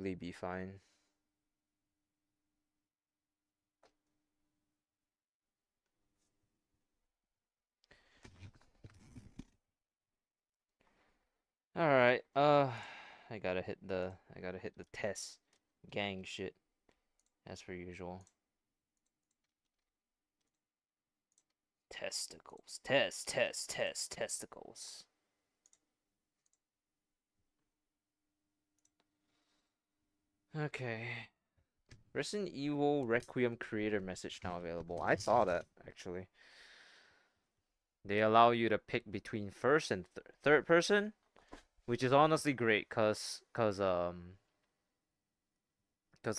probably be fine. All right. I gotta hit the test gang shit as per usual. Testicles. Testicles. Okay. Resident Evil Requiem creator message now available. I saw that actually. They allow you to pick between first and third person, which is honestly great cuz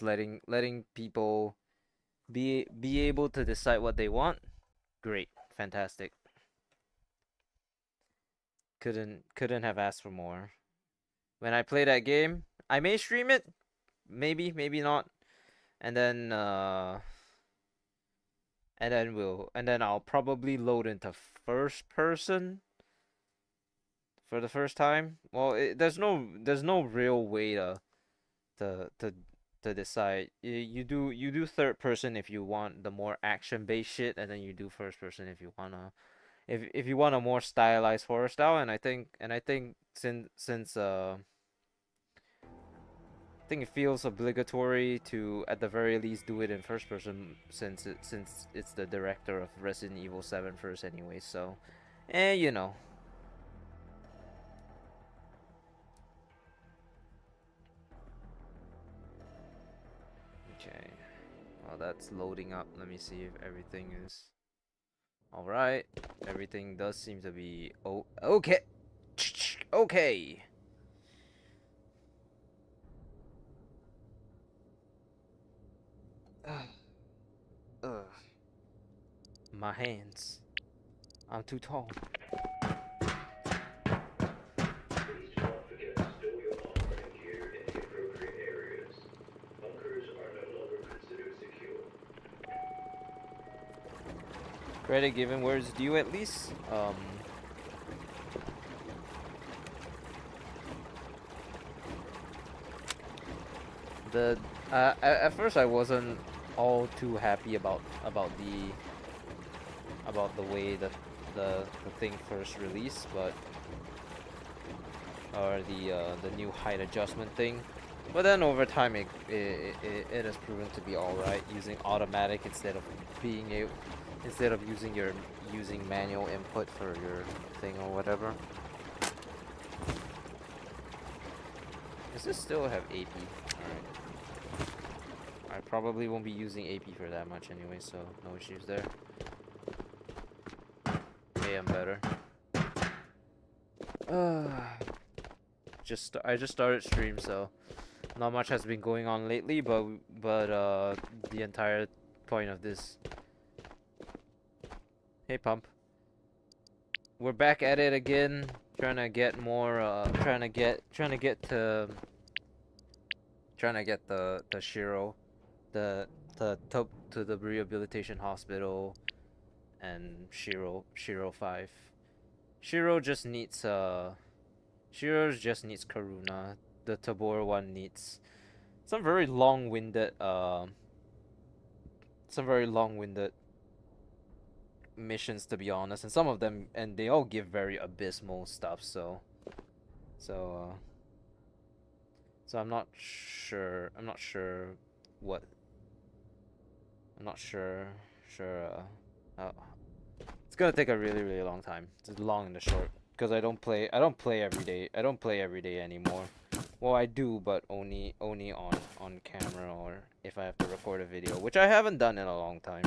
letting people be able to decide what they want. Great. Fantastic. Couldn't have asked for more. When I play that game, I may stream it, maybe not. And then I'll probably load into first person for the first time. Well, there's no real way to to to decide. You do third person if you want the more action based shit, and then you do first person if you want a more stylized horror style. And I think I think it feels obligatory to at the very least do it in first person since it's the director of Resident Evil 7 first anyway. So, you know. Okay. Well, that's loading up. Let me see if everything is all right. Everything does seem to be okay. Okay. Ugh. My hands. I'm too tall. Credit given, where's due at least? At first I wasn't all too happy about the way the thing first released, but or the new height adjustment thing. But then over time it has proven to be all right using automatic instead of using manual input for your thing or whatever. Does this still have AP? Alright. I probably won't be using AP for that much anyway, so no issues there. Okay, I'm better. I just started stream, so not much has been going on lately, but the entire point of this. Hey, Pump. We're back at it again, trying to get more trying to get the Shiro to the rehabilitation hospital, and Shiro 5. Shiro just needs Karuna. The Tabor one needs some very long-winded missions, to be honest, and some of them, and they all give very abysmal stuff, so I'm not sure what I'm not sure it's gonna take a really long time. It's long and the short, because I don't play every day. I don't play every day anymore. Well, I do, but only on camera, or if I have to record a video, which I haven't done in a long time.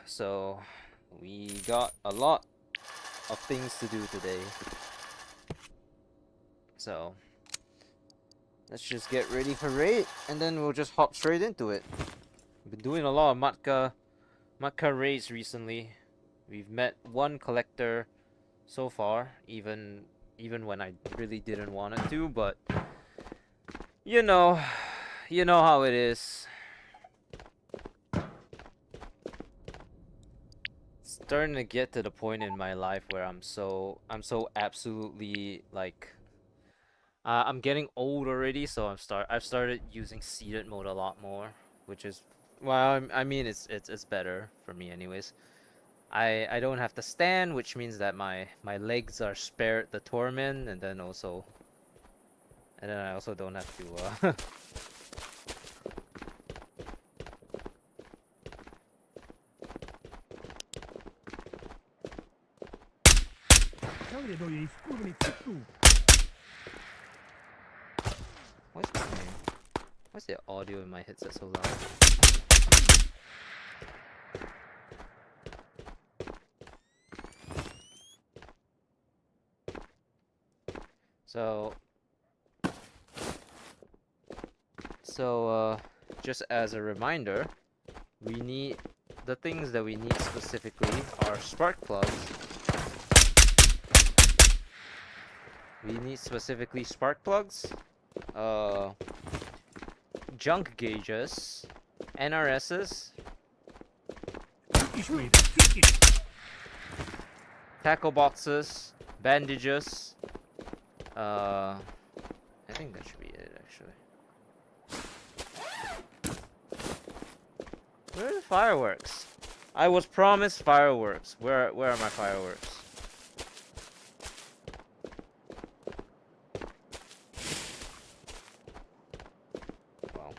So we got a lot of things to do today. So let's just get ready for raid, and then we'll just hop straight into it. We've been doing a lot of Matka raids recently. We've met one collector so far, even when I really didn't want it to, but you know how it is. starting to get to the point in my life where I'm so absolutely like I'm getting old already, so I've started using seated mode a lot more, which is well, I mean it's better for me anyways. I don't have to stand, which means that my legs are spared the torment, and then I also don't have to why's the audio in my headset so loud? So just as a reminder, we need the things that we need specifically are spark plugs. We need specifically spark plugs, junk gauges, NRSs, tackle boxes, bandages. I think that should be it actually. Where are the fireworks? I was promised fireworks. Where are my fireworks? Well,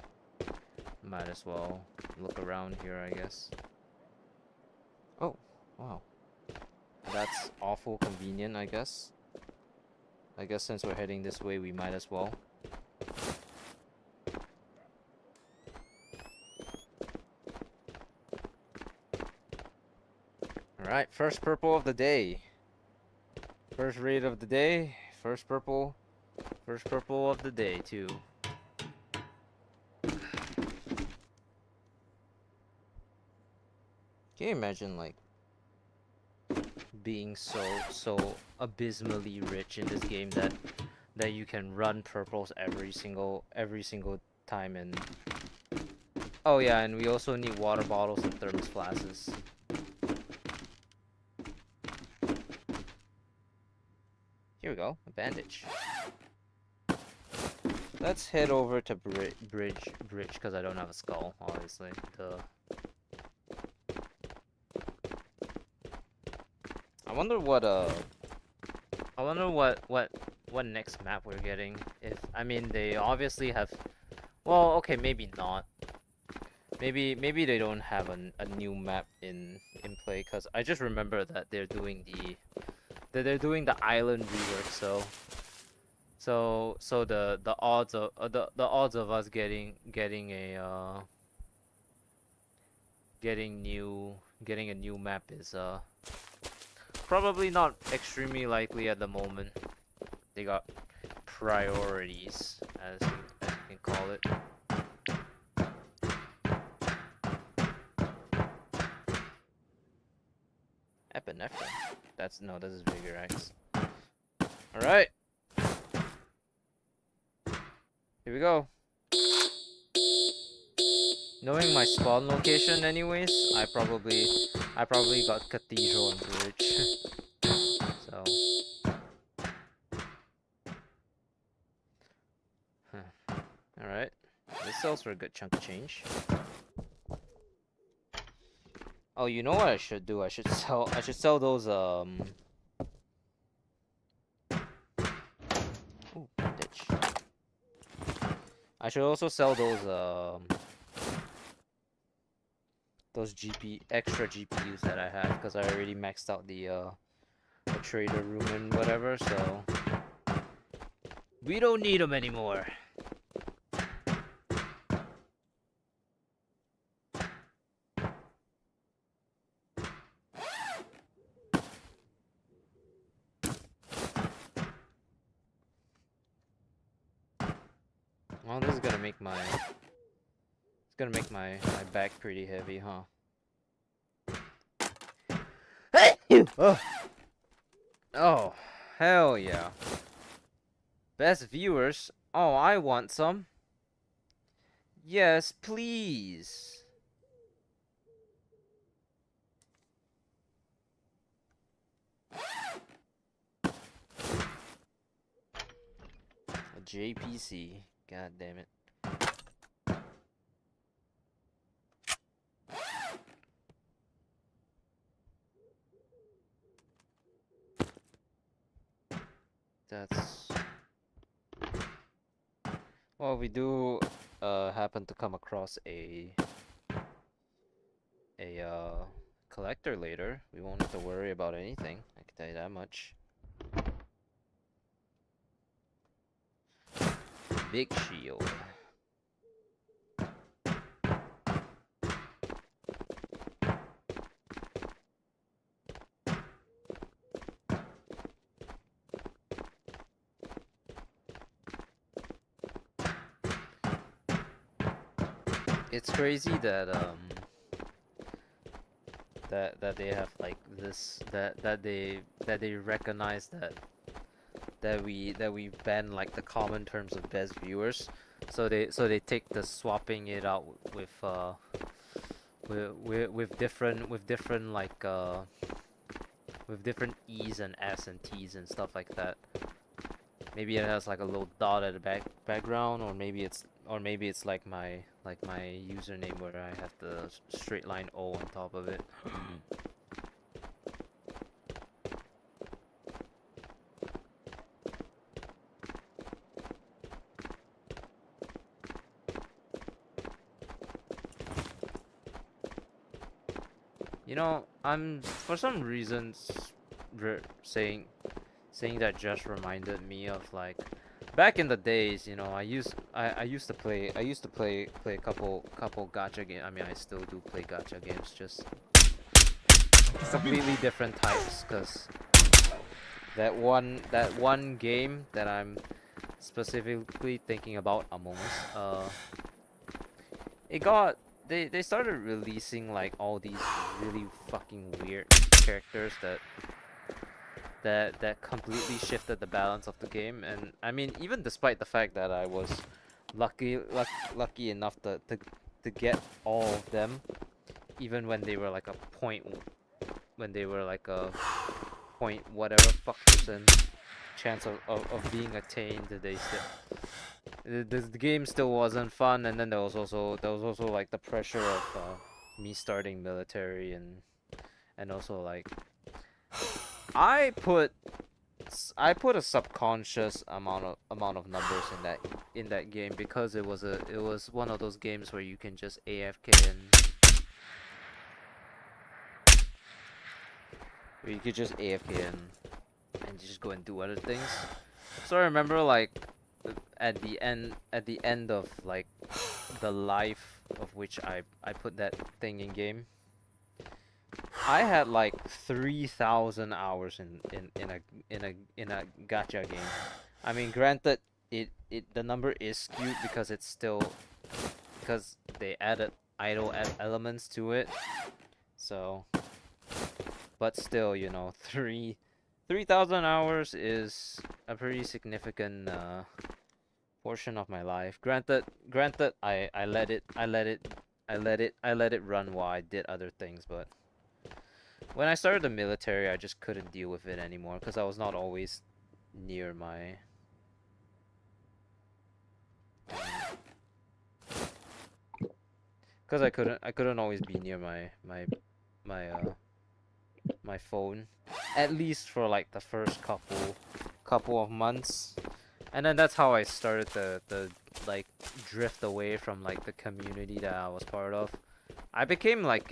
might as well look around here, I guess. Oh, wow. That's awful convenient, I guess. I guess since we're heading this way, we might as well. Alright, first purple of the day. First raid of the day. First purple of the day, too. Can you imagine, like, being so abysmally rich in this game that you can run purples every single time? And oh yeah, and we also need water bottles and thermos flasks. Here we go, a bandage. Let's head over to bridge because I don't have a skull, obviously. Duh. I wonder what next map we're getting. If I mean they obviously have, well, okay, maybe not. Maybe they don't have a new map in play, because I just remember that they're doing the island rework, so the odds of the odds of us getting a new map is probably not extremely likely at the moment. They got priorities, as you can call it. Epinephrine. This is Vigor X. Alright. Here we go. Knowing my spawn location anyways, I probably got Cathedral and Bridge. So alright. This sells for a good chunk of change. Oh, you know what I should do? I should sell those ooh, ditch. I should also sell those extra GPUs that I have, because I already maxed out the trader room and whatever, so we don't need them anymore. Well, this is gonna make my back pretty heavy, huh? Oh. Oh, hell yeah. Best viewers. Oh, I want some. Yes, please. JPC. God damn it. That's... Well, we do happen to come across a collector later. We won't have to worry about anything, I can tell you that much. Big shield. It's crazy that that they have like this that they recognize that we ban like the common terms of best viewers, so they take the swapping it out with different like with different E's and S and T's and stuff like that. Maybe it has like a little dot at the background, or maybe it's like my username where I have the straight line O on top of it. You know, I'm for some reasons saying that just reminded me of like back in the days. You know, I used to play a couple gacha games. I mean, I still do play gacha games, just completely different types. Cause that one game that I'm specifically thinking about, Among Us, it got they started releasing like all these really fucking weird characters that completely shifted the balance of the game. And I mean, even despite the fact that I was lucky enough to get all of them, even when they were like a point whatever fuck percent chance of being attained, they still the game still wasn't fun. And then there was also like the pressure of me starting military, and also like I put a subconscious amount of numbers in that game, because it was one of those games where you can just AFK and where you could just AFK and just go and do other things. So I remember like at the end of like the life of which I put that thing in game, I had like 3,000 hours in a gacha game. I mean, granted, the number is skewed because they added idle elements to it. So, but still, you know, 3,000 hours is a pretty significant portion of my life. Granted, I let it run while I did other things, but when I started the military, I just couldn't deal with it anymore, because I was not always near my because I couldn't always be near my phone, at least for like the first couple of months. And then that's how I started the like drift away from like the community that I was part of. I became like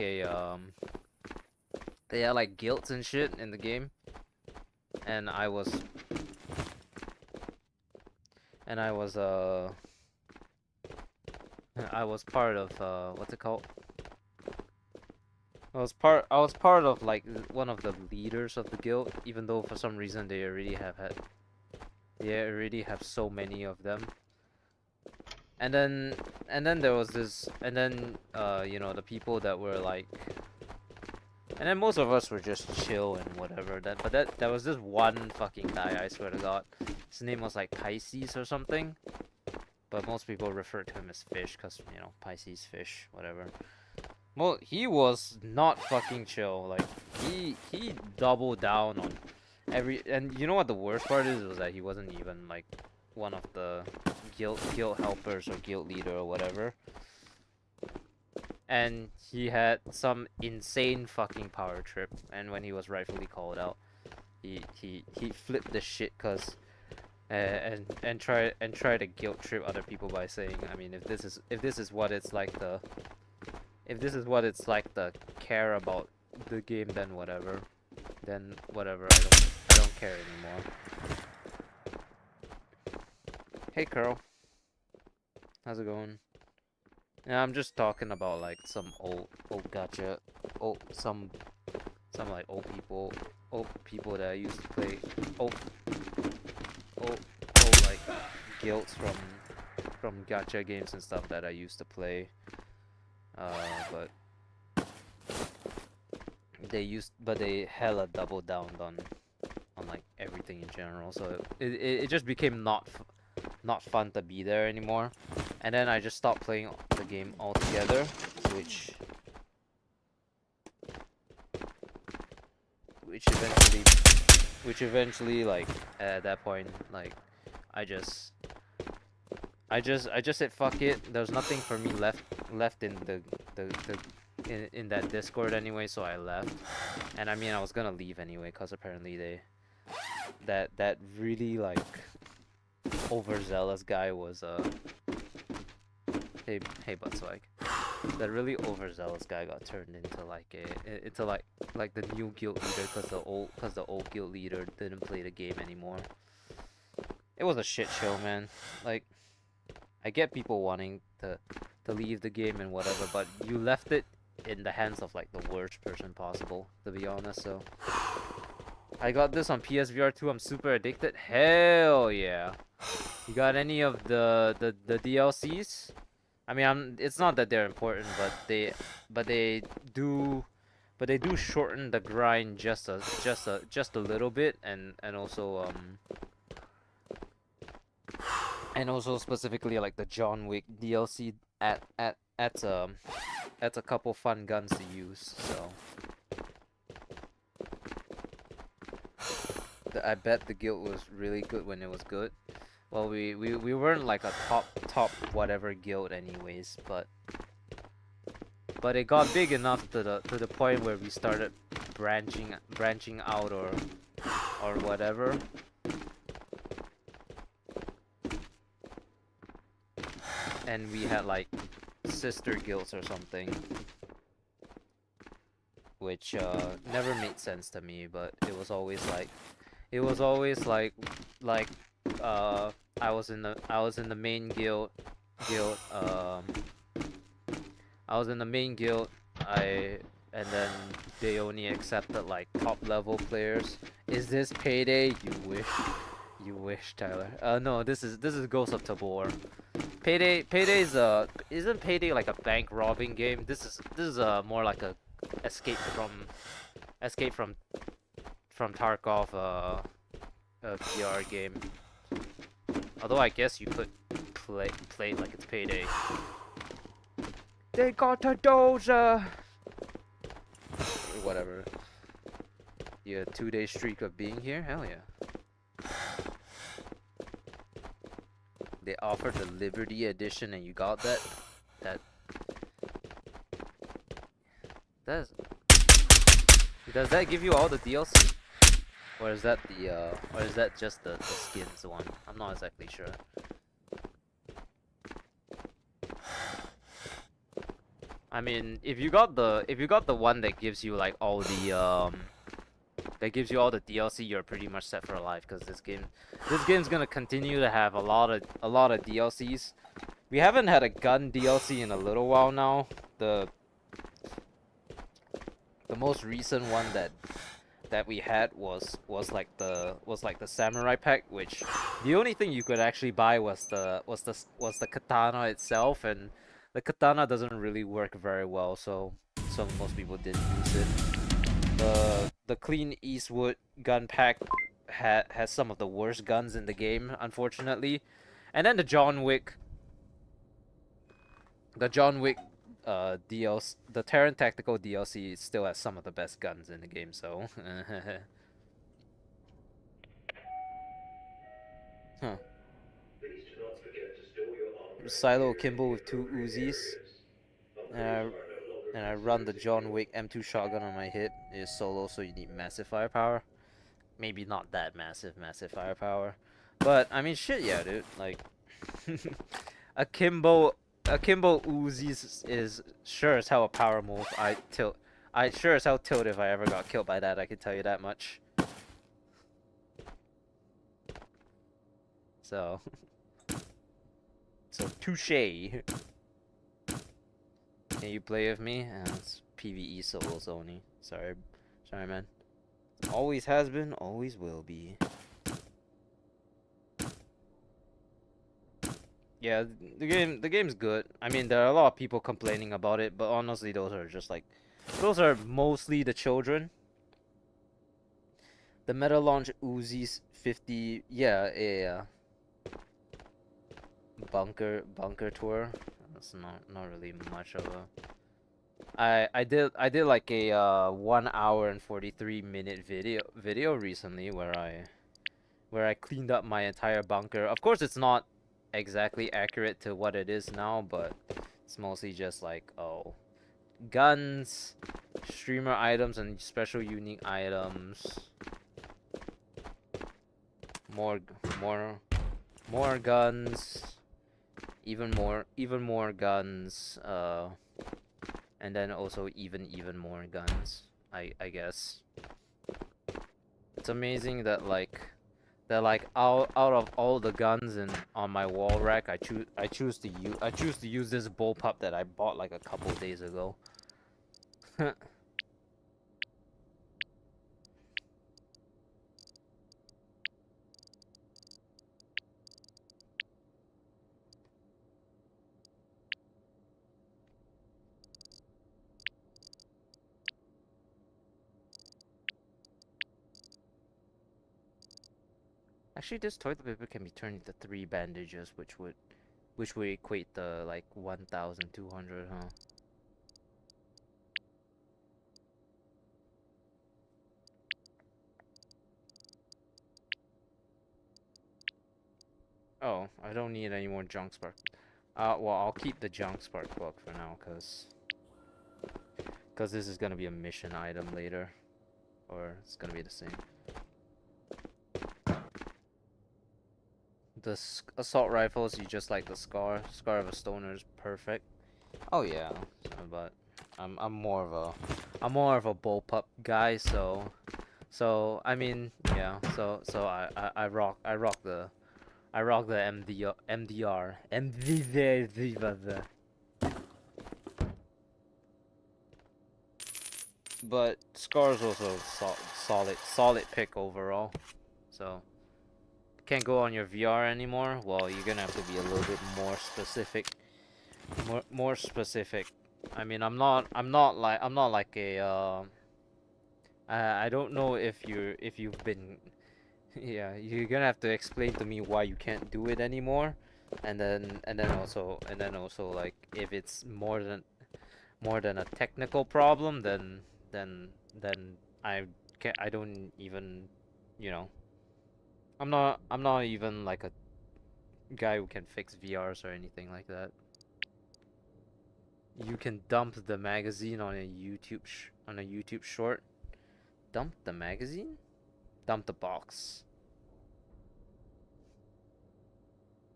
they had like guilds and shit in the game, and I was I was part of what's it called? I was part of like one of the leaders of the guild, even though for some reason they already have so many of them. And then there was this, and then you know, the people that were like, and then most of us were just chill and whatever. But there was this one fucking guy, I swear to God. His name was like Pisces or something. But most people refer to him as Fish, because, you know, Pisces, fish, whatever. Well, he was not fucking chill. Like, he doubled down on and you know what the worst part is? Was that he wasn't even like one of the guild helpers or guild leader or whatever, and he had some insane fucking power trip. And when he was rightfully called out, he flipped the shit cause and try to guilt trip other people by saying, I mean, if this is what it's like to care about the game, then whatever. Then whatever, I don't care anymore. Hey Carl. How's it going? Yeah, I'm just talking about like some old gacha, some like old people that I used to play, old like guilds from gacha games and stuff that I used to play. But they hella doubled down on like everything in general, so it just became not fun to be there anymore. And then I just stopped playing the game altogether, which eventually like at that point, like I just said fuck it. There's nothing for me left in in that Discord anyway, so I left. And I mean, I was gonna leave anyway, cause apparently that really like overzealous guy was hey Buttswag. That really overzealous guy got turned into like the new guild leader, cause the old guild leader didn't play the game anymore. It was a shit show, man. Like, I get people wanting to leave the game and whatever, but you left it in the hands of like the worst person possible, to be honest. So I got this on PSVR 2. I'm super addicted. Hell yeah. You got any of the DLCs? I mean, it's not that they're important, but they do shorten the grind just a little bit, and also specifically like the John Wick DLC adds a couple fun guns to use. So I bet the guild was really good when it was good. Well, we weren't like a top whatever guild anyways, but it got big enough to the point where we started branching out or whatever. And we had like sister guilds or something, which never made sense to me, but it was always like I was in the main guild. I was in the main guild. And then they only accepted like top level players. Is this Payday? You wish, Tyler. No, this is Ghost of Tabor. Payday's isn't Payday like a bank robbing game? This is more like a escape from Tarkov a VR game. Although I guess you could play it like it's Payday. They got a dozer. Whatever. You had a 2-day streak of being here? Hell yeah. They offered the Liberty Edition and you got that? Does that give you all the DLC? Or is that just the skins one? I'm not exactly sure. I mean, if you got the one that gives you like all the DLC, you're pretty much set for life, because this game's gonna continue to have a lot of DLCs. We haven't had a gun DLC in a little while now. The most recent one that we had was like the samurai pack, which the only thing you could actually buy was the katana itself, and the katana doesn't really work very well, so most people didn't use it. The Clean Eastwood gun pack has some of the worst guns in the game, unfortunately. And then the John Wick DLC, the Terran Tactical DLC still has some of the best guns in the game, so huh. Silo Kimbo with two Uzis, and I run the John Wick M2 shotgun on my hip. It is solo, so you need massive firepower. Maybe not that massive firepower, but I mean, shit, yeah, dude. Like, a Kimbo, a Kimbo Uzi is sure as hell a power move. I sure as hell tilt if I ever got killed by that. I can tell you that much. So, so touche. Can you play with me? It's PVE solos only. Sorry, man. Always has been, always will be. Yeah, the game's good. I mean, there are a lot of people complaining about it, but honestly, those are mostly the children. The meta launch Uzi's 50, yeah, bunker tour. That's not really much of a. I did like a 1 hour and 43-minute video recently where I cleaned up my entire bunker. Of course, it's not exactly accurate to what it is now, but it's mostly just like, oh, guns, streamer items, and special unique items. More guns, even more guns, and then also even more guns. I guess it's amazing that out of all the guns in on my wall rack, I choose to use this bullpup that I bought like a couple days ago. Actually, this toilet paper can be turned into 3 bandages, which would equate to like 1,200, huh? Oh, I don't need any more junk spark. Well, I'll keep the junk spark book for now, cause this is gonna be a mission item later, or it's gonna be the same. The assault rifles, you just like the scar of a stoner is perfect. Oh yeah, but I'm more of a bullpup guy, so I mean, yeah, so I rock the MDR. But Scar's also solid pick overall. So can't go on your VR anymore. Well, you're gonna have to be a little bit more specific. More specific. I mean, I'm not like a I don't know if you've been yeah, you're gonna have to explain to me why you can't do it anymore, and then also like if it's more than a technical problem, then I don't even, you know, I'm not even like a guy who can fix VRs or anything like that. You can dump the magazine on a YouTube short. Dump the magazine? Dump the box.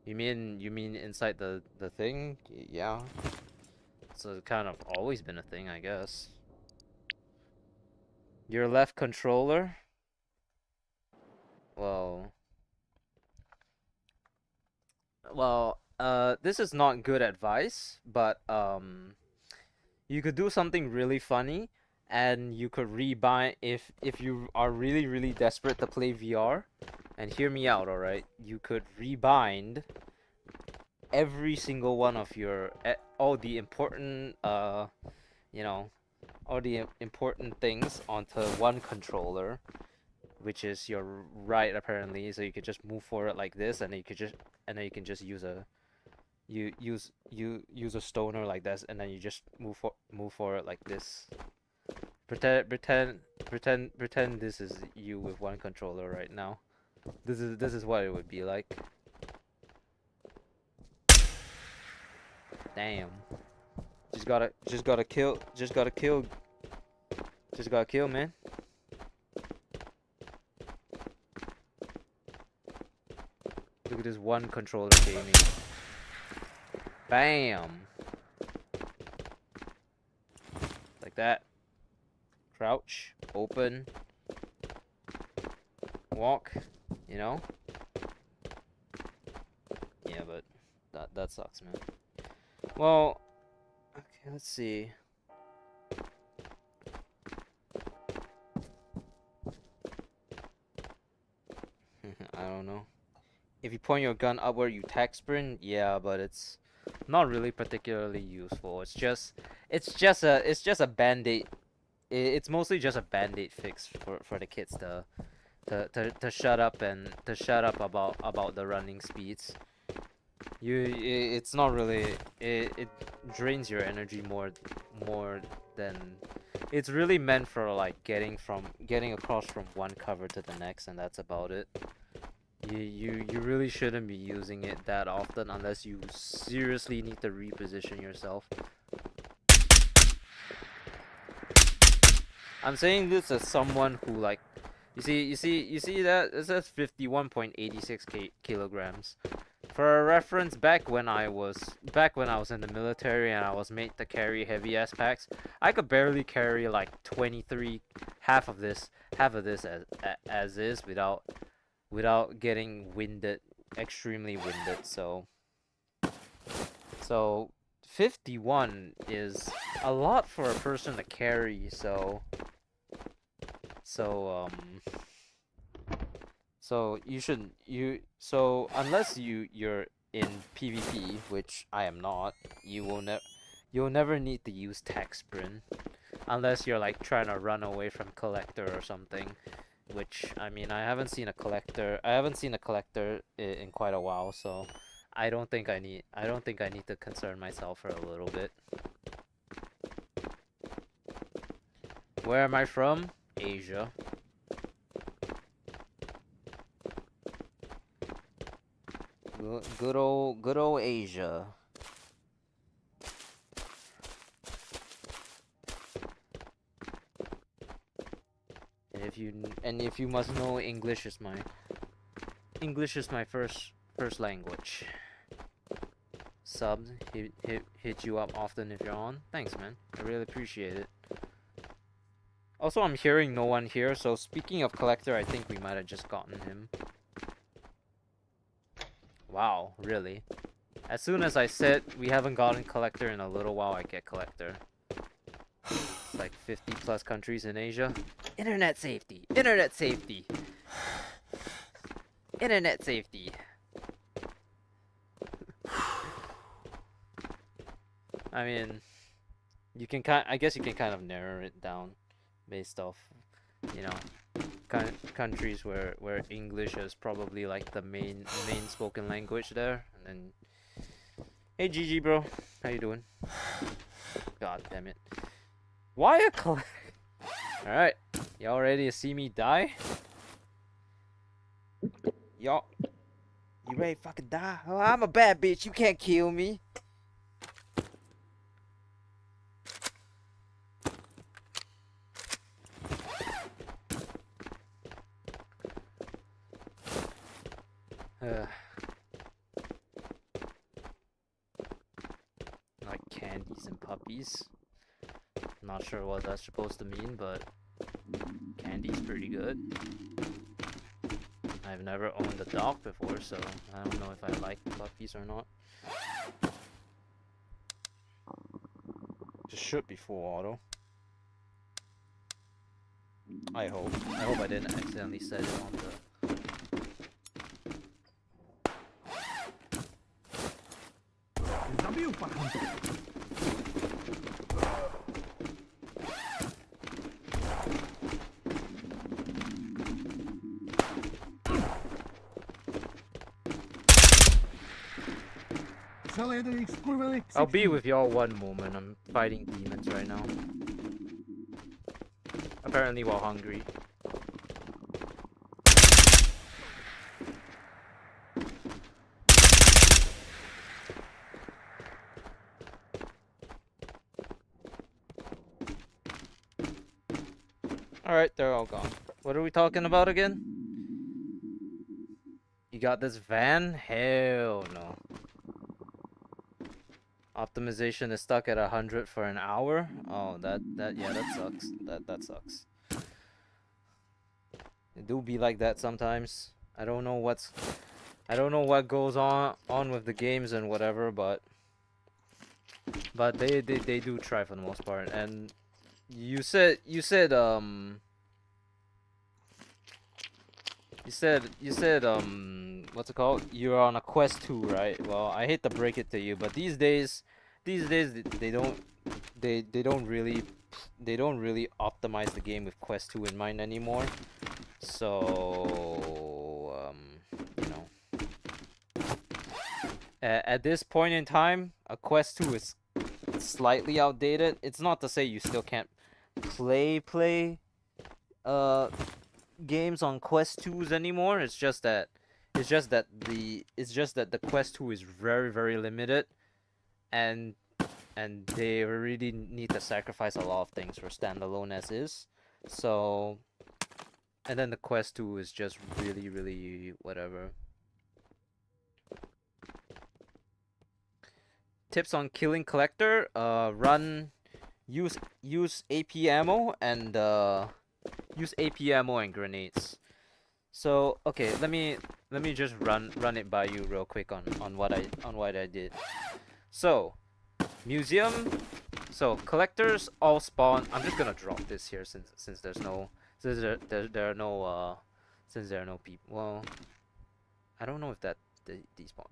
You mean inside the thing? Yeah. It's kind of always been a thing, I guess. Your left controller? Well, this is not good advice, but you could do something really funny, and you could rebind if you are really desperate to play VR. And hear me out, all right? You could rebind every single one of your all the important you know, all the important things onto one controller, which is your right apparently. So you could just move forward like this, and then you can just use a use a stoner like this, and then you just move forward like this. Pretend this is you with one controller right now. This is what it would be like. Damn. Just gotta kill, man. Look at this one controller gaming. Bam. Like that. Crouch, open, walk, you know? Yeah, but that sucks, man. Well, okay, let's see. I don't know. If you point your gun upward, you tech sprint. Yeah, but it's not really particularly useful. It's just a band-aid. It's mostly just a band-aid fix for the kids to shut up and to shut up about the running speeds. It's not really, it drains your energy more than, it's really meant for like getting across from one cover to the next, and that's about it. You really shouldn't be using it that often unless you seriously need to reposition yourself. I'm saying this as someone who, like, you see that it says 51.86 kilograms. For a reference, back when I was in the military and I was made to carry heavy ass packs, I could barely carry like 23, half of this as is without getting winded, extremely winded. So 51 is a lot for a person to carry. So unless you're in PvP, which I am not, you'll never need to use tech sprint unless you're like trying to run away from collector or something, which, I mean, I haven't seen a collector in quite a while, so I don't think I need to concern myself for a little bit. Where am I from? Asia. Good old Asia. And if you must know, English is my first language. Sub hit you up often if you're on. Thanks, man. I really appreciate it. Also, I'm hearing no one here, so speaking of collector, I think we might have just gotten him. Wow, really? As soon as I said we haven't gotten collector in a little while, I get collector. It's like 50 plus countries in Asia. Internet safety! Internet safety! Internet safety! I mean, I guess you can kind of narrow it down based off, you know, countries where English is probably like the main spoken language there. And then, hey GG bro, how you doing? God damn it! Why a collect? All right, y'all ready to see me die? Y'all, you ready to fucking die? Oh, I'm a bad bitch. You can't kill me. Like candies and puppies. Not sure what that's supposed to mean, but candy's pretty good. I've never owned a dog before, so I don't know if I like puppies or not. Just should be full auto. I hope I didn't accidentally set it on the... I'll be with y'all one moment. I'm fighting demons right now. Apparently while hungry. Alright, they're all gone. What are we talking about again? You got this van? Hell no. Optimization is stuck at 100 for an hour? Oh, that sucks. That sucks. It do be like that sometimes. I don't know what goes on with the games and whatever, but they do try for the most part. And you said what's it called? You're on a quest 2, right? Well, I hate to break it to you, but these days they don't really optimize the game with quest 2 in mind anymore. So you know, at this point in time, a quest 2 is slightly outdated. It's not to say you still can't play games on quest 2s anymore. It's just that the quest 2 is very limited, and they really need to sacrifice a lot of things for standalone as is. So, and then the quest 2 is just really whatever. Tips on killing collector: use AP ammo and grenades. So okay, let me just run it by you real quick on what I did. So museum, so collectors all spawn. I'm just gonna drop this here since there are no people. Well, I don't know if that despawn.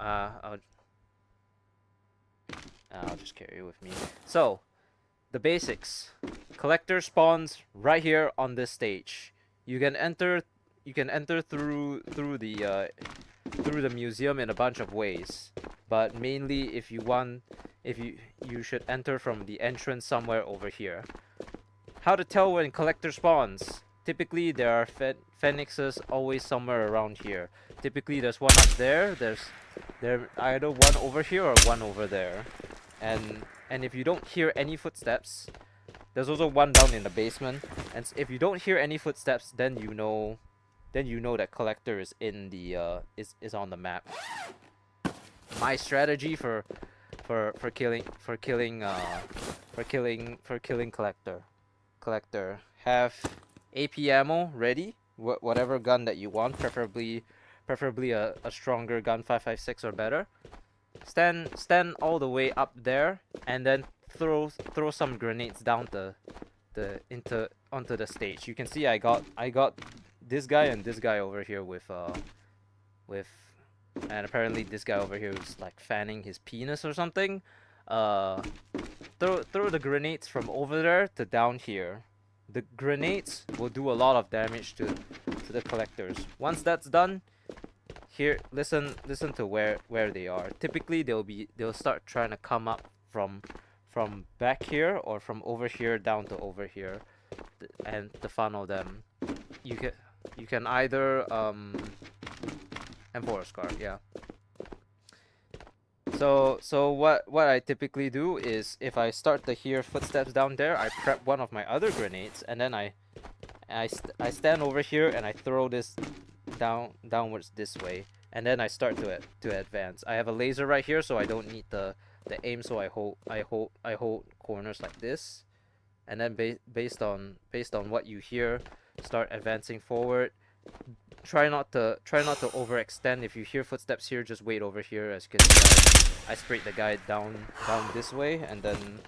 I'll just carry it with me. So the basics: collector spawns right here on this stage. You can enter through the museum in a bunch of ways, but mainly if you should enter from the entrance somewhere over here. How to tell when collector spawns? Typically there are phoenixes always somewhere around here. Typically there's one up there. There's either one over here or one over there. And if you don't hear any footsteps, there's also one down in the basement. And if you don't hear any footsteps, then you know that collector is in the is on the map. My strategy for killing collector: have AP ammo ready, whatever gun that you want, preferably a stronger gun, 5.56 or better. Stand all the way up there, and then throw some grenades down onto the stage. You can see I got this guy and this guy over here with and apparently this guy over here is like fanning his penis or something. Throw the grenades from over there to down here. The grenades will do a lot of damage to the collectors. Once that's done, here, listen to where they are. Typically they'll start trying to come up from back here or from over here down to over here, and to funnel them. You can either M4 scar, yeah. So what I typically do is, if I start to hear footsteps down there, I prep one of my other grenades, and then I stand over here and I throw this downwards this way, and then I start to advance. I have a laser right here, so I don't need the aim, so I hold corners like this, and then based on what you hear, start advancing forward. Try not to overextend. If you hear footsteps here, just wait over here. As you can see, I sprayed the guy down this way, and then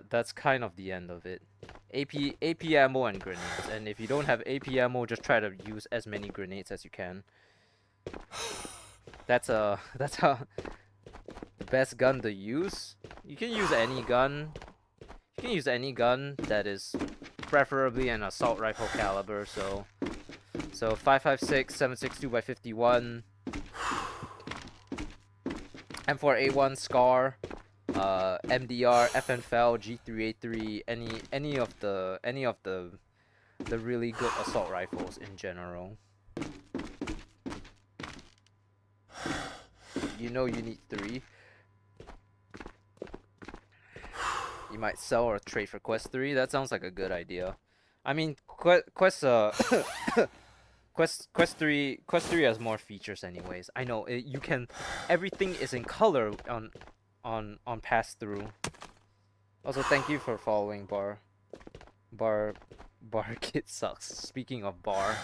that's kind of the end of it. AP ammo and grenades. And if you don't have AP ammo, just try to use as many grenades as you can. That's how the best gun to use. You can use any gun. You can use any gun that is preferably an assault rifle caliber. So 5.56, 7.62x51, M4A1 Scar, MDR, FNFL, G3A3, any of the really good assault rifles in general. You know you need 3. You might sell or trade for quest 3. That sounds like a good idea. I mean, Quest 3 has more features anyways. I know you can everything is in color on pass through. Also, thank you for following Bar Bar Kid sucks. Speaking of bar,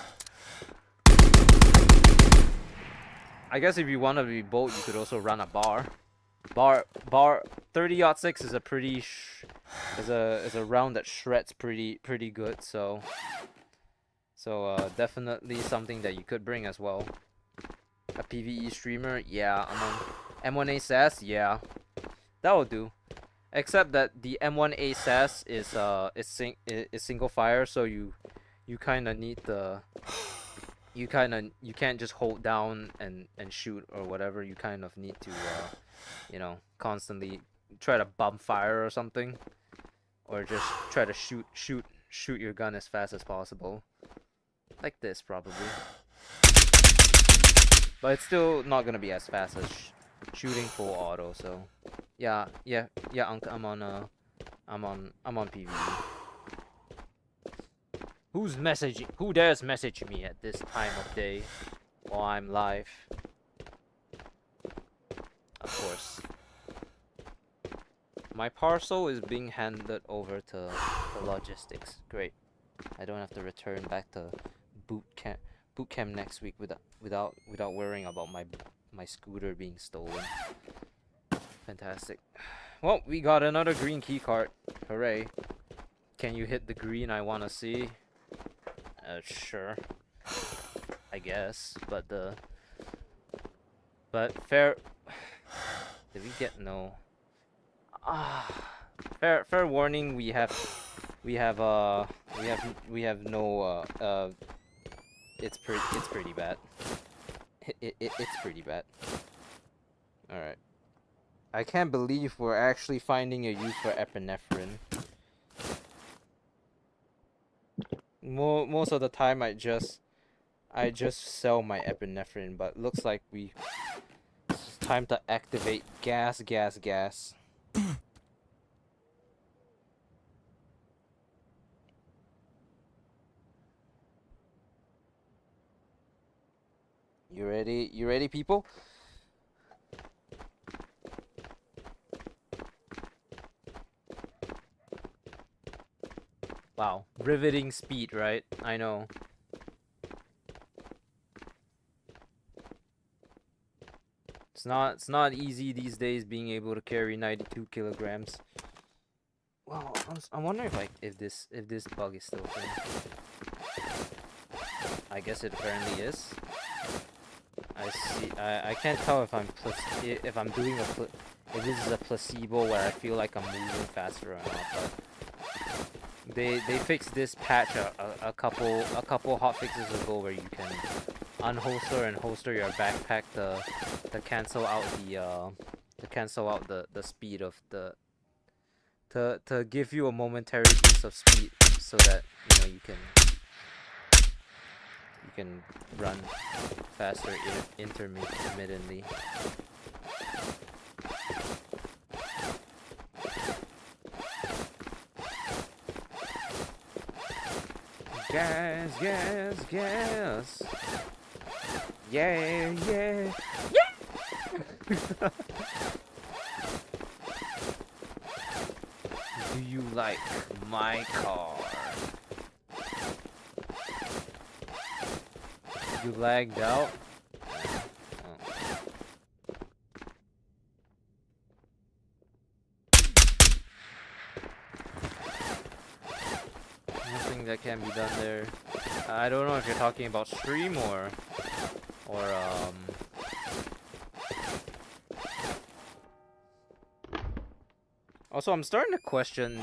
I guess if you want to be bold, you could also run a bar. Bar 30-06 is a pretty is a round that shreds pretty good. So definitely something that you could bring as well. A PVE streamer, yeah. I'm on M1A SAS, yeah. That will do. Except that the M1A SAS is single fire, so you kind of need the you can't just hold down and shoot or whatever. You kind of need to constantly try to bump fire or something, or just try to shoot your gun as fast as possible, like this probably. But it's still not gonna be as fast as shooting full auto. So yeah, Unc, I'm on PvE. Who's messaging? Who dares message me at this time of day while I'm live? Of course. My parcel is being handed over to logistics. Great. I don't have to return back to boot camp next week without worrying about my scooter being stolen. Fantastic. Well, we got another green key card. Hooray. Can you hit the green I want to see? Sure. I guess, but fair. Did we get no? Fair warning. We have no. It's pretty bad. It's pretty bad. All right. I can't believe we're actually finding a use for epinephrine. Most of the time I just sell my epinephrine, but looks like it's time to activate gas. You ready? You ready, people? Wow, riveting speed, right? I know. It's not easy these days being able to carry 92 kilograms. Well, I'm wondering if this bug is still there. I guess it apparently is. I see. I can't tell if I'm doing if this is a placebo where I feel like I'm moving faster or not. But they fixed this patch a couple hotfixes ago where you can unholster and holster your backpack to cancel out the speed of the to give you a momentary boost of speed so that you can run faster intermittently. Gas. Yeah. Do you like my car? You lagged out? Nothing that can be done there. I don't know if you're talking about stream or Also, I'm starting to question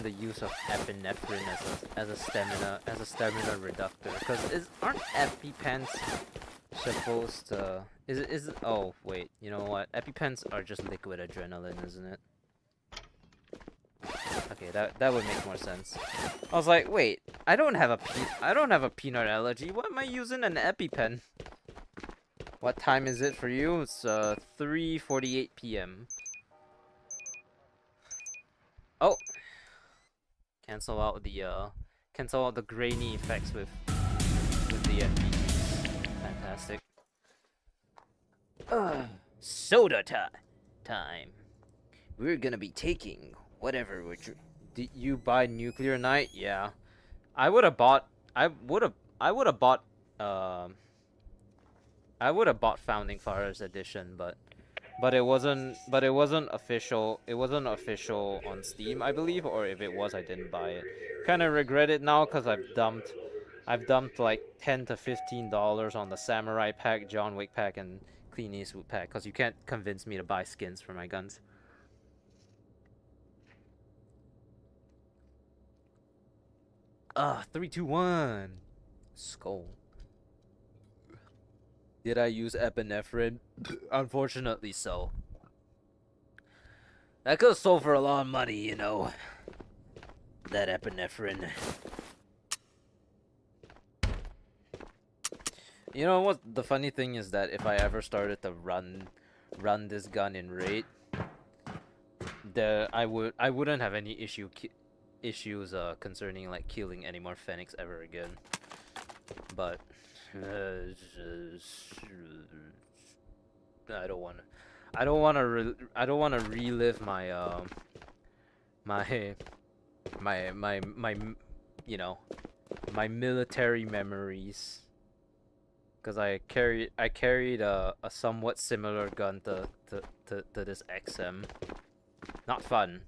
the use of epinephrine as a stamina reductor, because aren't EpiPens supposed to is it oh wait, you know what? EpiPens are just liquid adrenaline, isn't it? Okay, that would make more sense. I was like, wait, I don't have a peanut allergy. Why am I using an EpiPen? What time is it for you? It's 3:48 p.m. Oh, Cancel out the grainy effects with the FPGs. Fantastic. Soda time. We're gonna be taking whatever we're. Did you buy Nuclear Knight? Yeah, I would have bought. I would have. I would have bought. Um. I would have bought Founding Fathers edition, but it wasn't. But it wasn't official. It wasn't official on Steam, I believe, or if it was, I didn't buy it. Kind of regret it now because I've dumped. I've dumped like $10 to $15 on the Samurai pack, John Wick pack, and Clint Eastwood pack because you can't convince me to buy skins for my guns. 3, 2, 1. Skull. Did I use epinephrine? Unfortunately, so. That could have sold for a lot of money, you know. That epinephrine. You know what? The funny thing is that if I ever started to run this gun in raid, I wouldn't have any issues concerning like killing any more Phoenix ever again. But I don't want to relive my you know, my military memories. Cause I carried a somewhat similar gun to this XM. Not fun.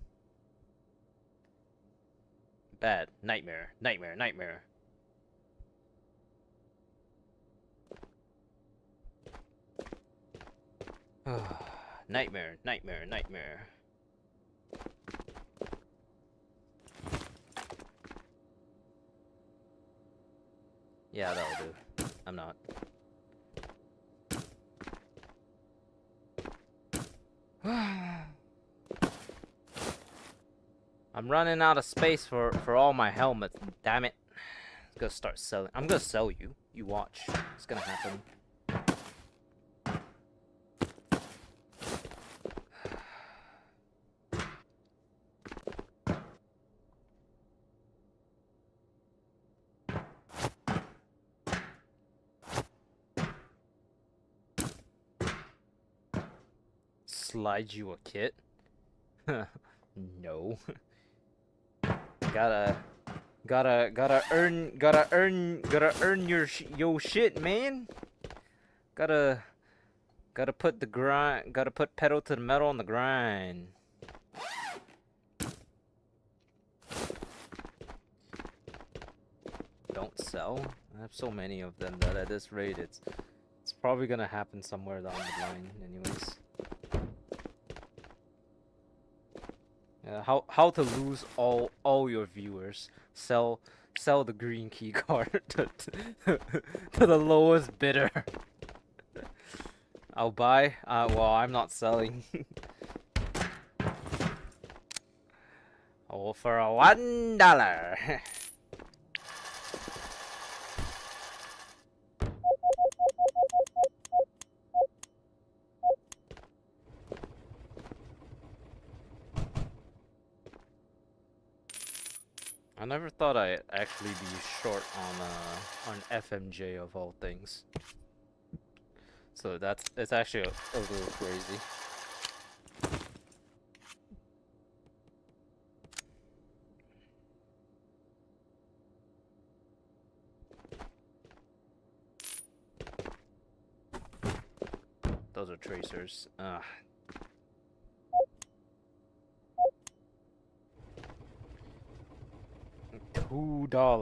Bad. Nightmare. Nightmare. Nightmare. Nightmare. Nightmare. Nightmare. Yeah, that'll do. I'm not. I'm running out of space for all my helmets. Damn it. I'm gonna start selling. I'm gonna sell you. You watch. It's gonna happen. Slide you a kit? No. Gotta earn your shit, man. Gotta put pedal to the metal on the grind. Don't sell? I have so many of them that at this rate it's probably gonna happen somewhere down the line anyways. How to lose all your viewers. Sell the green key card to the lowest bidder. I'll buy. Well, I'm not selling. Oh, for $1. I never thought I'd actually be short on FMJ of all things. So it's actually a little crazy. Those are tracers. $2. $2.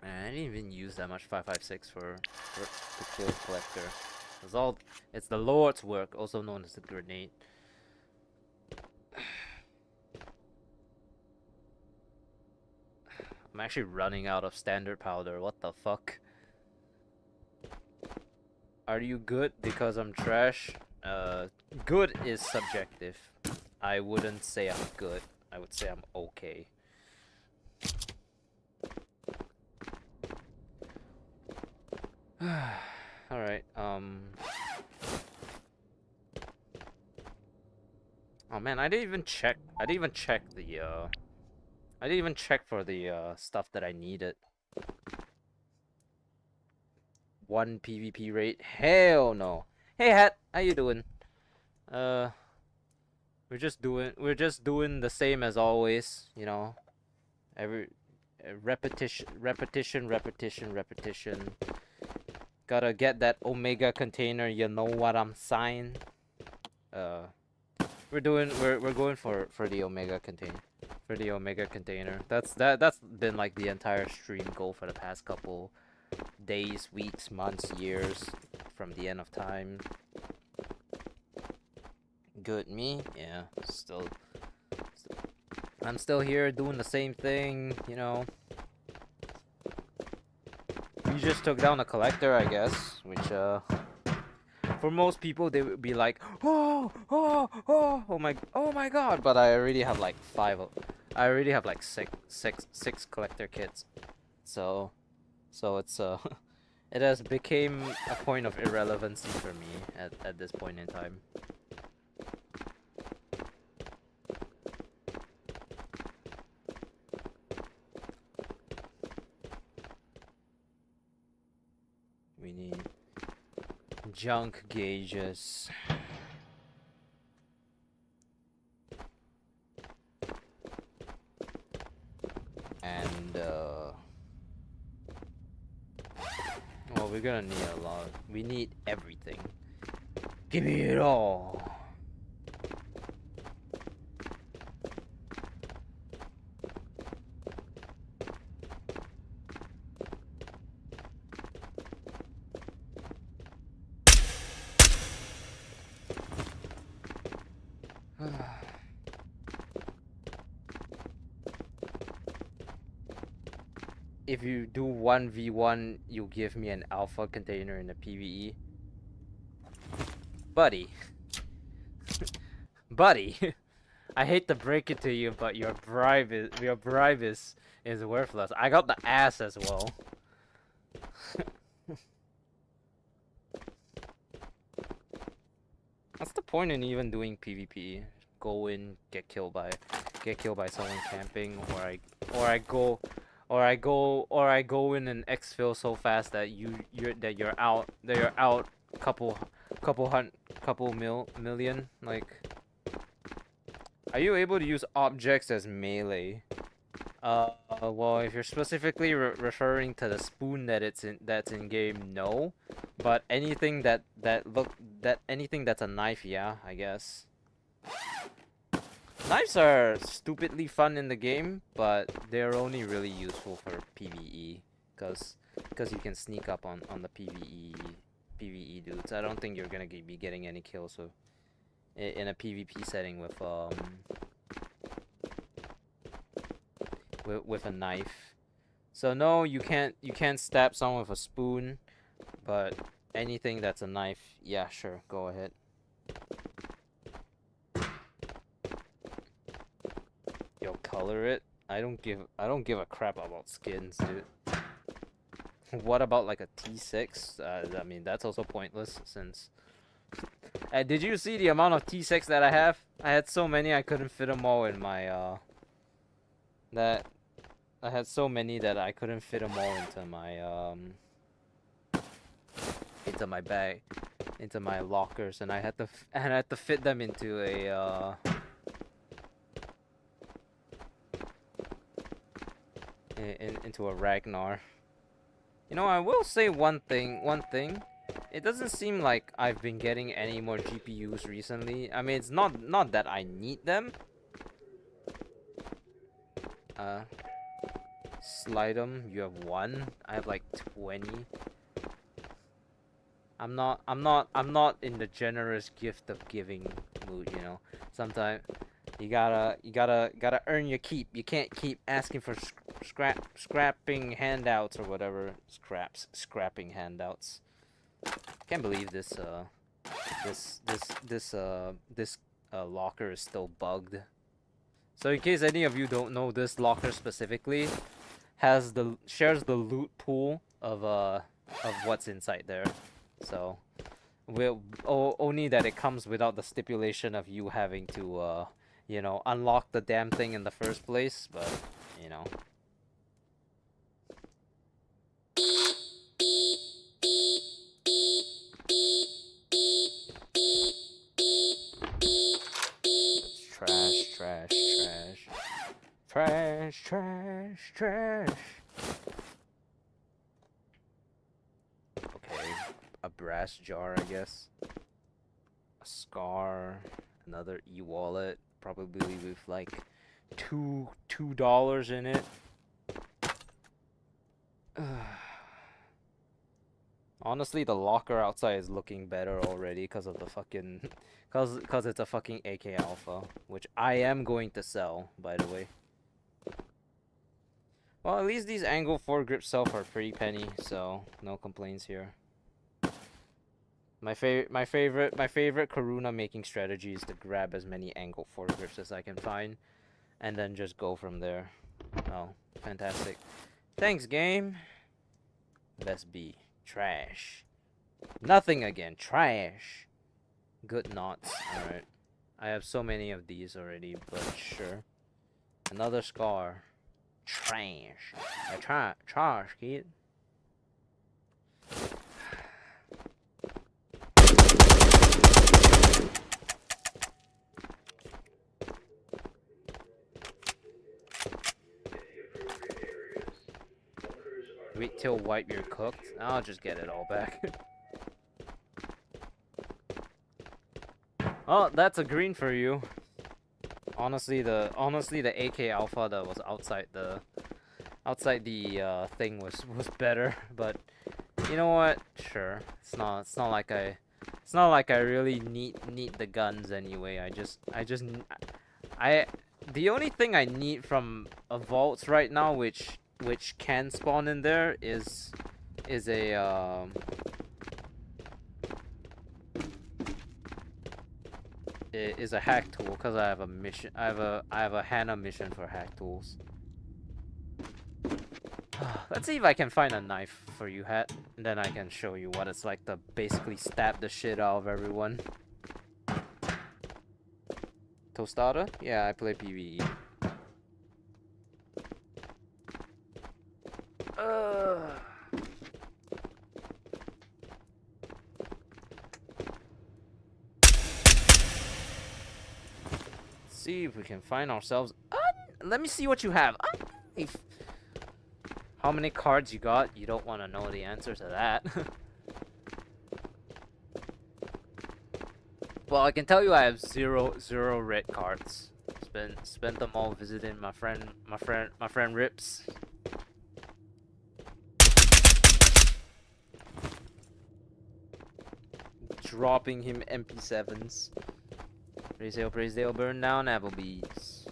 I didn't even use that much 5.56 for the kill collector. It's the Lord's work, also known as the grenade. I'm actually running out of standard powder. What the fuck? Are you good because I'm trash? Good is subjective. I wouldn't say I'm good. I would say I'm okay. Alright, Oh man, I didn't even check. I didn't even check the I didn't even check for the stuff that I needed. 1 PvP rate? Hell no. Hey Hat, how you doing? Uh, we're just doing the same as always, you know. Every repetition. Gotta get that Omega container, you know what I'm saying? Uh, we're going for the Omega container. For the Omega container. That's been like the entire stream goal for the past couple days, weeks, months, years from the end of time. Good me? Yeah, I'm still here doing the same thing, you know. We just took down a collector, I guess, which for most people they would be like, oh my god, but I already have like I already have like six collector kits. So it's it has became a point of irrelevancy for me at this point in time. We need junk gauges. And well, we're gonna need a lot. We need everything. Give me it all. If you do 1v1, you give me an alpha container in the PVE. Buddy. Buddy. I hate to break it to you, but your bribe is worthless. I got the ass as well. What's the point in even doing PvP? Go in, get killed by someone camping, or I go in and exfil so fast that you're out couple million. Like, are you able to use objects as melee? Well, if you're specifically referring to the spoon that's in game, no. But anything anything that's a knife, yeah, I guess. Knives are stupidly fun in the game, but they're only really useful for PvE, cause you can sneak up on the PvE dudes. I don't think you're gonna be getting any kills in a PvP setting with a knife. So no, you can't stab someone with a spoon, but anything that's a knife, yeah, sure, go ahead. Yo, color it. I don't give a crap about skins, dude. What about like a T6? I mean, that's also pointless since. Did you see the amount of T6 that I have? I had so many I couldn't fit them all in my I had so many that I couldn't fit them all into my bag, into my lockers, and I had to fit them into a into a Ragnar. You know, I will say one thing. It doesn't seem like I've been getting any more GPUs recently. I mean, it's not that I need them. Slide them. You have 1. I have like 20. I'm not in the generous gift of giving mood, you know. Sometimes you gotta earn your keep. You can't keep asking for scrapping handouts or whatever. Scrapping handouts. Can't believe this locker is still bugged. So in case any of you don't know, this locker specifically shares the loot pool of what's inside there. So only that it comes without the stipulation of you having to you know, unlock the damn thing in the first place, but you know. Trash, trash, trash. Trash, trash, trash. Okay, a brass jar, I guess. A scar, another e-wallet, probably with like $2 in it. Honestly, the locker outside is looking better already because of the fucking, cause it's a fucking AK Alpha, which I am going to sell, by the way. Well, at least these angle foregrip sell for a pretty penny, so no complaints here. My favorite Karuna making strategy is to grab as many angle foregrips as I can find, and then just go from there. Oh, fantastic! Thanks, game. Best B. Trash. Nothing again. Trash. Good knots. Alright. I have so many of these already, but sure. Another scar. Trash. Trash, kid. Wait till white you're cooked. I'll just get it all back. Oh, that's a green for you. Honestly, the AK Alpha that was outside the thing was better, but you know what? Sure. It's not like I really need the guns anyway. The only thing I need from a vaults right now, which can spawn in there, is a is a hack tool, because I have a mission. I have a Hannah mission for hack tools. Let's see if I can find a knife for you, Hat, and then I can show you what it's like to basically stab the shit out of everyone. Tostada? Yeah, I play PVE. See if we can find ourselves. Let me see what you have. How many cards you got? You don't want to know the answer to that. Well, I can tell you I have zero red cards. Spent them all visiting my friend Rips. Dropping him MP7s. Praise Dale, burn down Applebee's.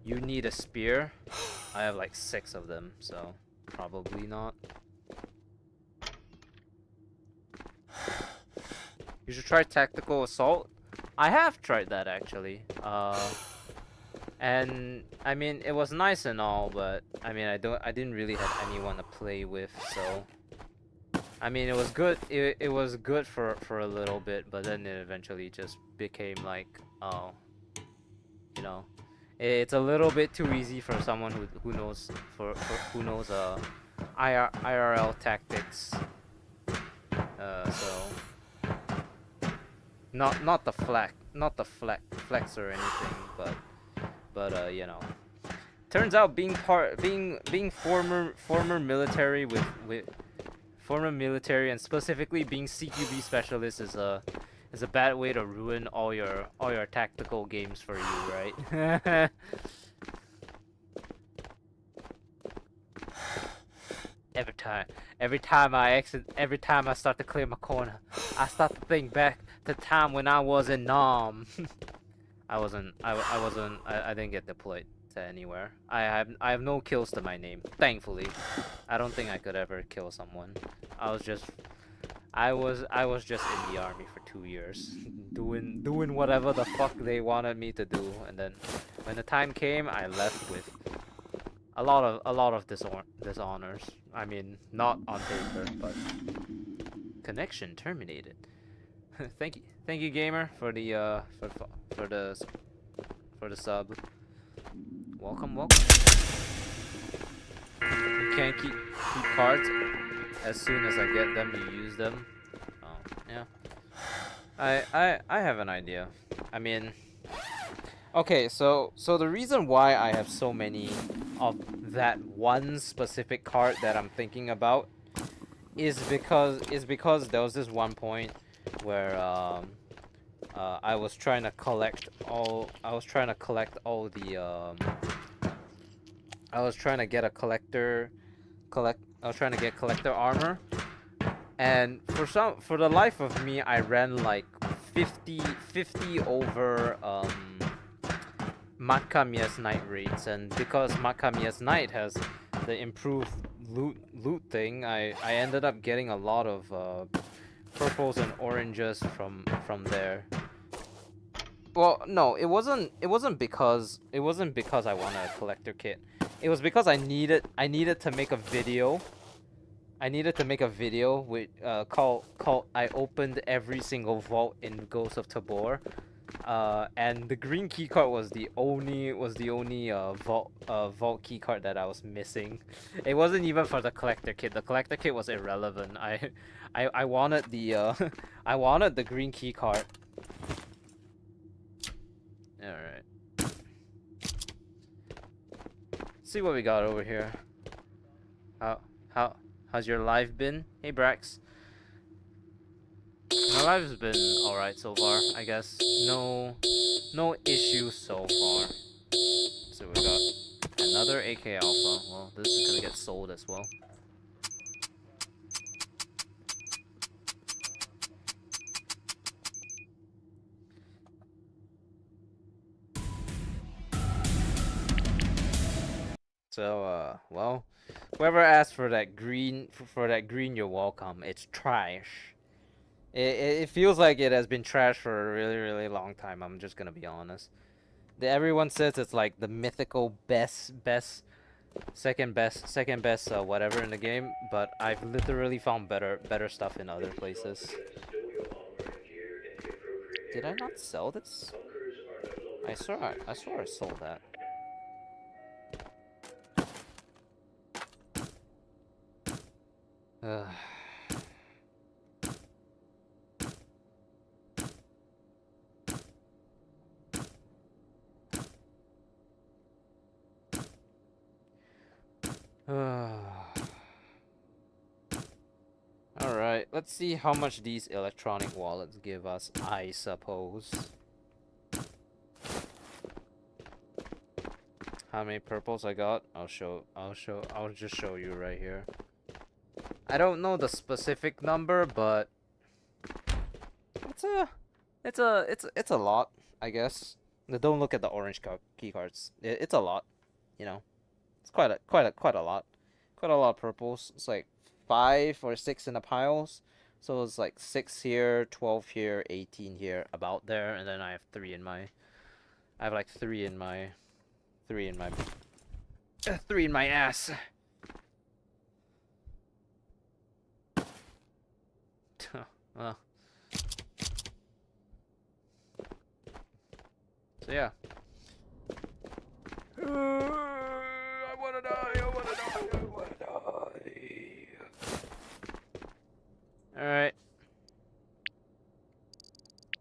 You need a spear? I have like 6 of them, so probably not. You should try tactical assault. I have tried that actually. And I mean it was nice and all, but I mean I didn't really have anyone to play with, so I mean it was good. It was good for a little bit, but then it eventually just became like, oh, you know, it's a little bit too easy for someone who knows IRL tactics. So not the flex or anything, but you know, turns out being former military with former military, and specifically being CQB specialist, is a bad way to ruin all your tactical games for you, right? Every time I start to clear my corner, I start to think back to the time when I was in Nam. I didn't get deployed to anywhere. I have no kills to my name, thankfully. I don't think I could ever kill someone. I was just in the army for 2 years, doing whatever the fuck they wanted me to do, and then when the time came, I left with a lot of dishonors. I mean, not on paper, but Connection terminated. Thank you, gamer, for the for the sub. Welcome. You can't keep cards. As soon as I get them, you use them. Oh, yeah. I have an idea. I mean, okay, so the reason why I have so many of that one specific card that I'm thinking about is because there was this one point where I was trying to collect all the I was trying to get a collector armor, and for the life of me I ran like 50 over Matka Night raids, and because Matka Night has the improved loot thing, I ended up getting a lot of purples and oranges from there. Well, no, it wasn't because I wanted a collector kit. It was because I needed to make a video. I needed to make a video with called I opened every single vault in Ghost of Tabor. And the green keycard was the only vault keycard that I was missing. It wasn't even for the collector kit. The collector kit was irrelevant. I wanted the I wanted the green keycard. All right. See what we got over here. How's your life been? Hey Brax. My life's been alright so far, I guess. No issues so far. So we got another AK Alpha. Well, this is gonna get sold as well. So, well, whoever asked for that green, you're welcome. It's trash. It feels like it has been trash for a really, really long time. I'm just gonna be honest. Everyone says it's like the mythical second best whatever in the game, but I've literally found better stuff in other places. Did I not sell this? I swear I sold that. Alright, let's see how much these electronic wallets give us, I suppose. How many purples I got? I'll just show you right here. I don't know the specific number, but it's a lot, I guess. Don't look at the orange key cards. It's a lot, you know. It's quite a lot. Quite a lot of purples. It's like 5 or 6 in the piles. So it's like 6 here, 12 here, 18 here, about there, and then I have 3 in my. I have like 3 in my. 3 in my. 3 in my ass. Well. So yeah. I wanna die. Alright.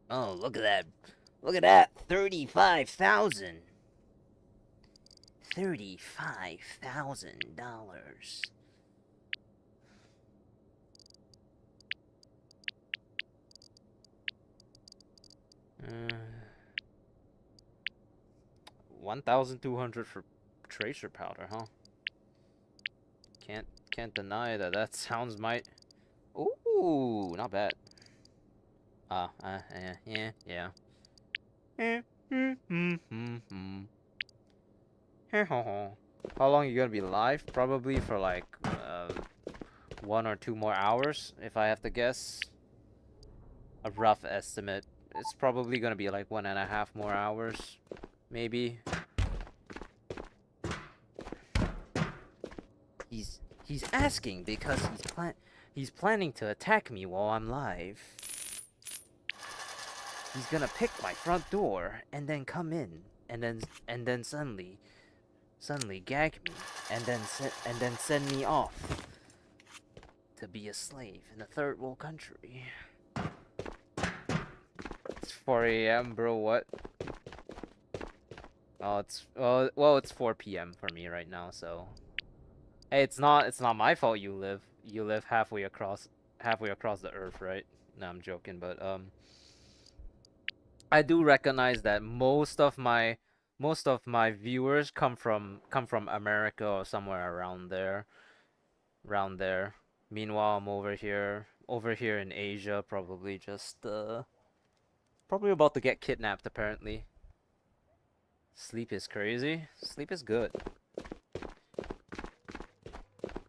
Oh, look at that. Look at that. 35,000. $35,000. $1,200 for tracer powder, huh? Can't deny that sounds might. Ooh, not bad. Yeah. How long are you gonna be live? Probably for like 1 or 2 more hours, if I have to guess. A rough estimate. It's probably gonna be like 1.5 more hours, maybe. He's asking because He's planning to attack me while I'm live. He's gonna pick my front door and then come in and then suddenly gag me and then send me off to be a slave in a third world country. It's 4 a.m. bro, what? Oh, it's 4 p.m. for me right now, so hey, it's not my fault you live halfway across the earth, right? No, I'm joking, but I do recognize that most of my viewers come from America or somewhere around there. Around there. Meanwhile, I'm over here in Asia, probably just probably about to get kidnapped apparently. Sleep is crazy. Sleep is good.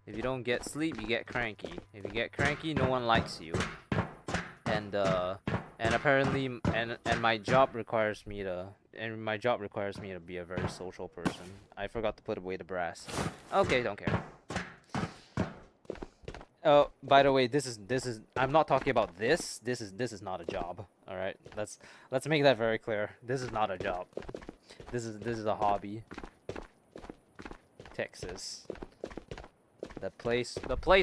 If you don't get sleep, you get cranky. If you get cranky, no one likes you. And apparently my job requires me to be a very social person. I forgot to put away the brass. Okay, don't care. Oh, by the way, this is I'm not talking about this. This is not a job. All right, let's make that very clear. This is not a job. This is a hobby. Texas. The place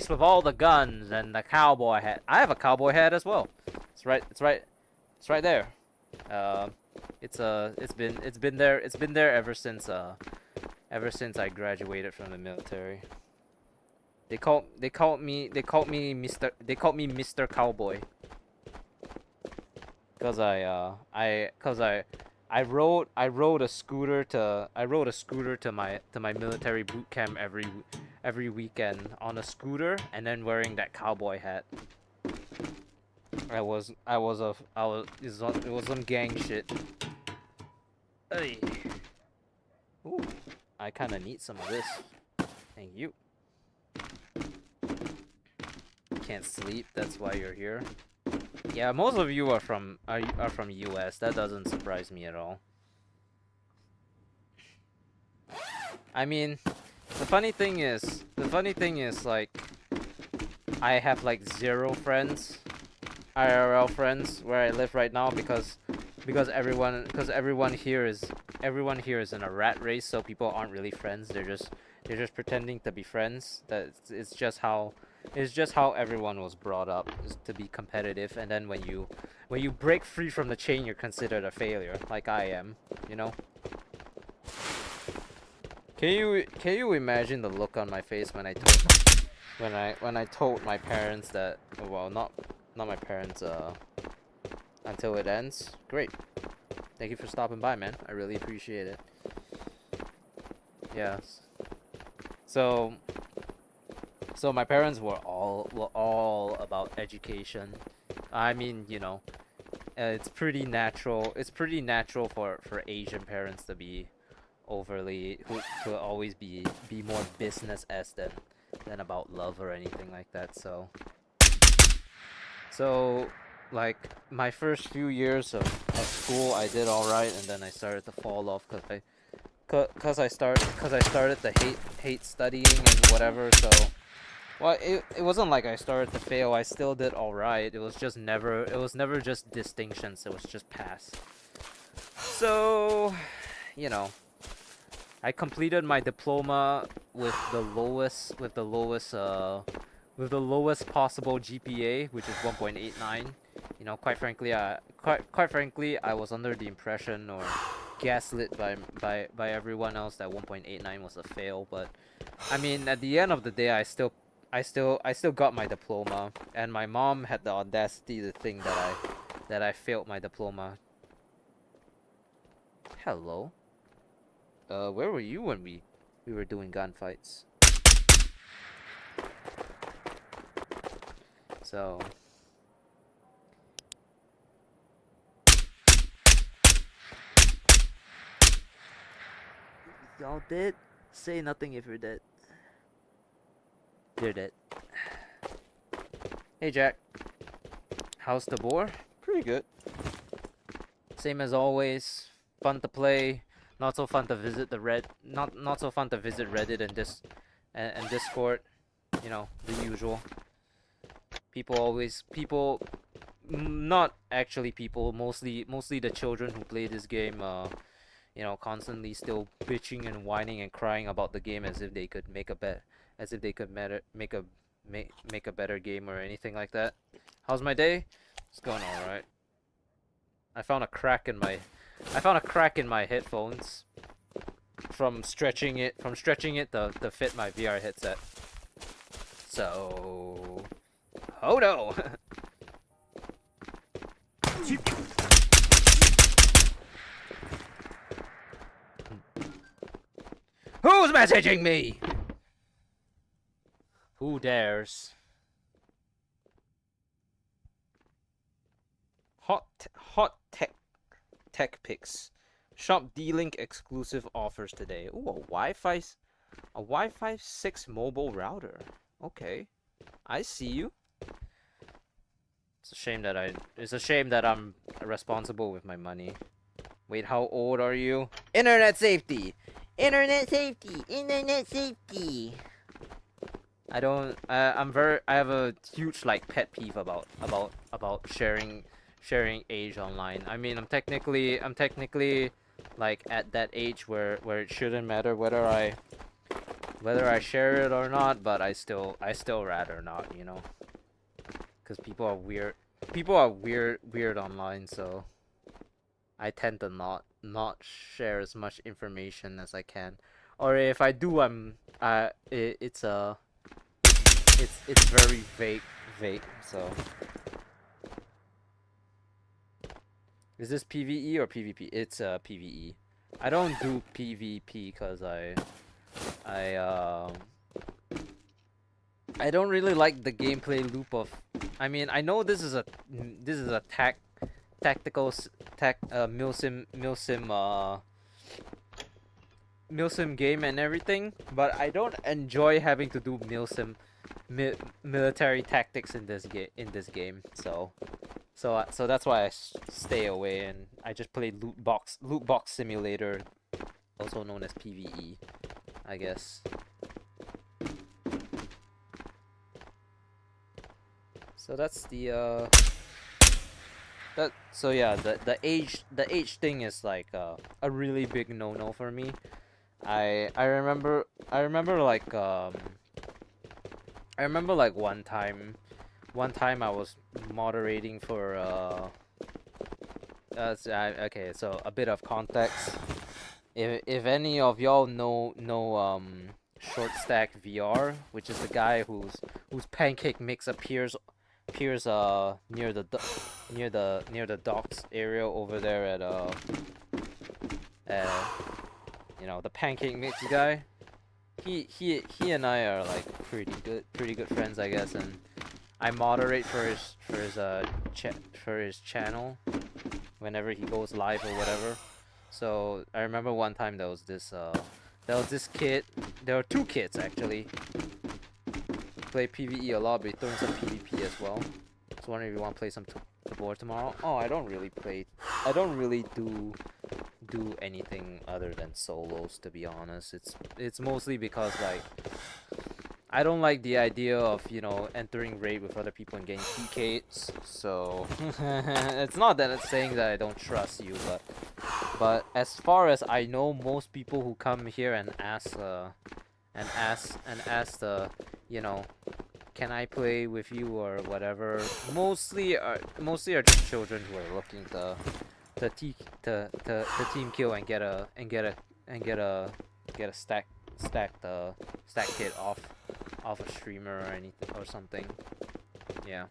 with all the guns and the cowboy hat. I have a cowboy hat as well. It's right there. It's been there ever since I graduated from the military. They called me Mr. Cowboy. Cause I rode a scooter to my military boot camp every weekend on a scooter and then wearing that cowboy hat. It was some gang shit. Hey. Ooh, I kind of need some of this. Thank you. Can't sleep, that's why you're here. Yeah, most of you are from US. That doesn't surprise me at all. I mean, the funny thing is like I have like 0 friends, IRL friends where I live right now because everyone here is in a rat race, so people aren't really friends. They're just pretending to be friends. It's just how everyone was brought up, is to be competitive, and then when you break free from the chain, you're considered a failure, like I am, you know? Can you imagine the look on my face when I told my parents that, well, not my parents, until it ends? Great. Thank you for stopping by, man. I really appreciate it. Yes. So my parents were all about education. I mean, you know, it's pretty natural. It's pretty natural for Asian parents to be to always be more business-esque than about love or anything like that. So like my first few years of school, I did all right, and then I started to fall off because I started to hate studying and whatever. So, well, it wasn't like I started to fail. I still did all right. It was never just distinctions. It was just pass. So, you know, I completed my diploma with the lowest possible GPA, which is 1.89. You know, quite frankly, I was under the impression or gaslit by everyone else that 1.89 was a fail. But I mean, at the end of the day, I still got my diploma, and my mom had the audacity to think that I failed my diploma. Hello. Where were you when we were doing gunfights? So. Y'all dead? Say nothing if you're dead. You're dead. Hey Jack. How's Tabor? Pretty good. Same as always. Fun to play. Not so fun to visit not so fun to visit Reddit and Discord. You know, the usual. People, not actually people, mostly the children who play this game, you know, constantly still bitching and whining and crying about the game as if they could make a bet, as if they could make a better game or anything like that. How's my day? It's going all right. I found a crack in my headphones from stretching it to fit my VR headset. So, oh no. Who's messaging me? Who dares? Hot tech picks. Shop D-Link exclusive offers today. Ooh, a Wi-Fi 6 mobile router. Okay, I see you. It's a shame that I'm responsible with my money. Wait, how old are you? Internet safety. Internet safety. Internet safety. I don't. I have a huge like pet peeve about sharing age online. I mean, I'm technically like at that age where it shouldn't matter whether I share it or not, but I still rather not, you know, because people are weird. People are weird online, so I tend to not share as much information as I can, or if I do, it's very vague. So, is this PVE or PvP? It's PVE. I don't do PvP because I I don't really like the gameplay loop of. I mean, I know this is a tactical milsim game and everything, but I don't enjoy having to do military tactics in this game. So that's why I stay away, and I just play loot box simulator, also known as PVE, I guess. So that's the the age thing is like a really big no for me. I remember like one time I was moderating for okay, so a bit of context. If any of y'all know Short Stack VR, which is the guy whose pancake mix appears near the docks area over there at you know, the pancake mix guy. He and I are like pretty good friends, I guess, and I moderate for his channel whenever he goes live or whatever. So I remember one time there was this kid. There were two kids actually. Play PVE a lot, but he's doing some PvP as well. So wondering if you want to play some Tabor tomorrow. Oh, I don't really do anything other than solos, to be honest. It's mostly because like I don't like the idea of, you know, entering raid with other people and getting PKs. So it's not that it's saying that I don't trust you, but as far as I know, most people who come here and ask you know, can I play with you or whatever, mostly are just children who are looking to team kill and get a stack kit off a streamer or anything or something. Yeah.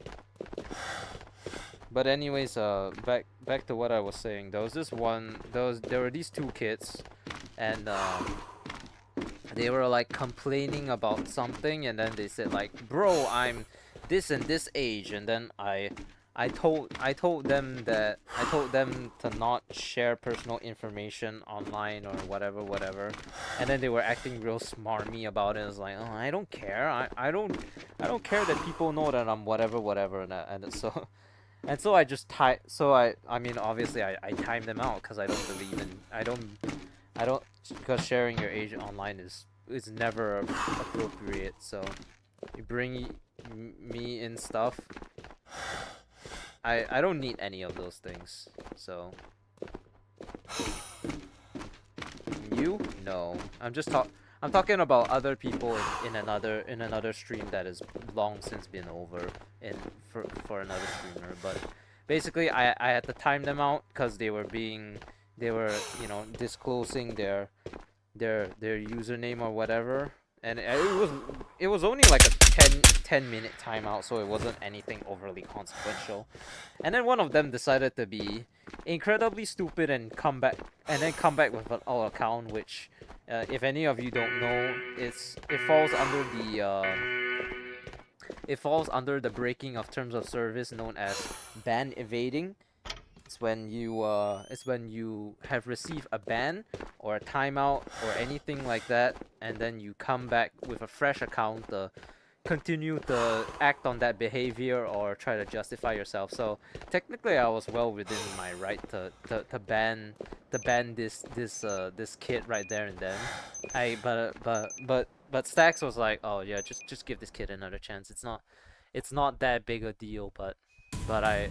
But anyways, back to what I was saying. There were these two kids, and they were like complaining about something, and then they said like, "Bro, I'm this and this age," and then I told them to not share personal information online or whatever, and then they were acting real smarmy about it. It was like, oh, I don't care. I don't care that people know that I'm whatever, and so. And so I just I mean, obviously I timed them out because I don't believe in because sharing your age online is never appropriate. So you me and stuff. I don't need any of those things. So you? No. I'm talking about other people in another stream that has long since been over for another streamer. But basically, I had to time them out because they were you know, disclosing their username or whatever, and it was only like a 10-minute timeout, so it wasn't anything overly consequential. And then one of them decided to be incredibly stupid and come back with an alt account, which if any of you don't know, it falls under the breaking of terms of service known as ban evading. It's when you have received a ban or a timeout or anything like that, and then you come back with a fresh account to continue to act on that behavior or try to justify yourself. So technically, I was well within my right to ban this kid right there and then. But Stacks was like, oh yeah, just give this kid another chance. It's not that big a deal, but I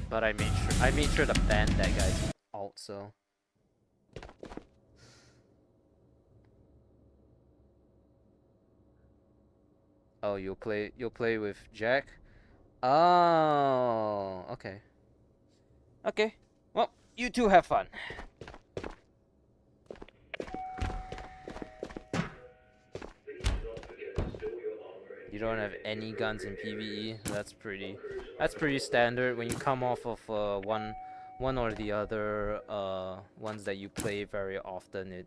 made sure to ban that guy's alt. So oh, you'll play with Jack. Oh, okay. Okay. Well, you two have fun. You don't have any guns in PVE. That's pretty standard when you come off of one or the other ones that you play very often.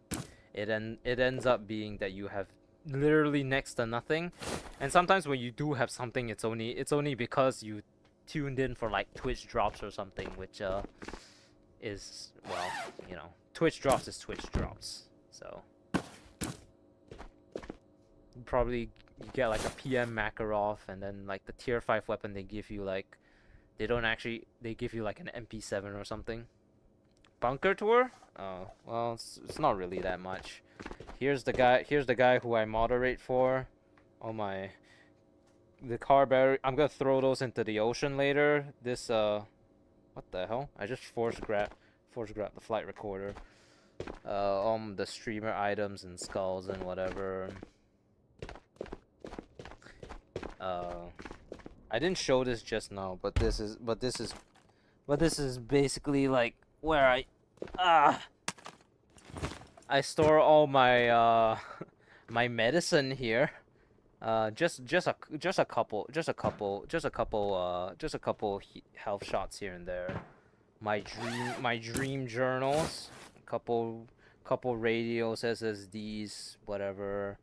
It ends up being that you have literally next to nothing, and sometimes when you do have something, it's only because you tuned in for like Twitch drops or something, which is, well, you know, Twitch drops is Twitch drops. So probably you get like a PM Makarov, and then like the tier 5 weapon they give you, like they give you like an MP7 or something. Bunker tour? Oh, well, it's not really that much. Here's the guy who I moderate for. Oh my, the car battery. I'm gonna throw those into the ocean later. This what the hell? I just force grab the flight recorder. The streamer items and skulls and whatever. I didn't show this just now, but this is basically like where I store all my my medicine here. Just a couple health shots here and there. My dream journals, couple radios, SSDs, whatever,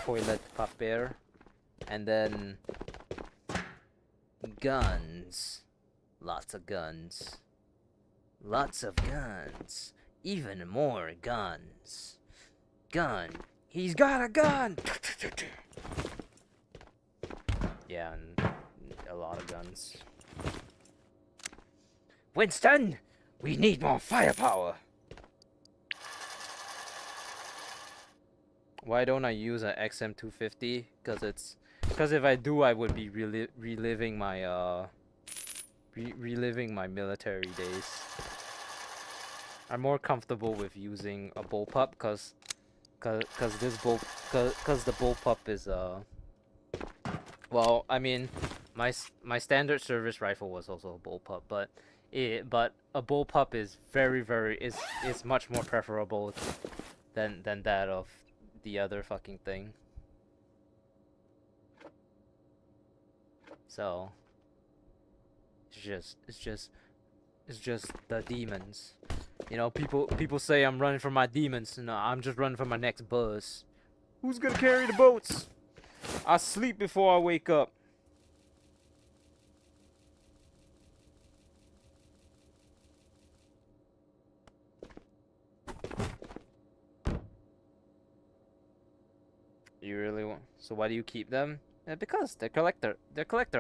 toilet paper, and then guns. Lots of guns. Even more guns. Gun. He's got a gun! Yeah, and a lot of guns. Winston! We need more firepower! Why don't I use an XM250? Because if I do, I would be reliving my reliving my military days. I'm more comfortable with using a bullpup because the bullpup is well, I mean, my standard service rifle was also a bullpup, but a bullpup is is much more preferable than that of the other fucking thing. So it's just the demons. You know, people say I'm running from my demons. No, I'm just running for my next buzz. Who's gonna carry the boats? I sleep before I wake up. You really want? So why do you keep them? Because they're collector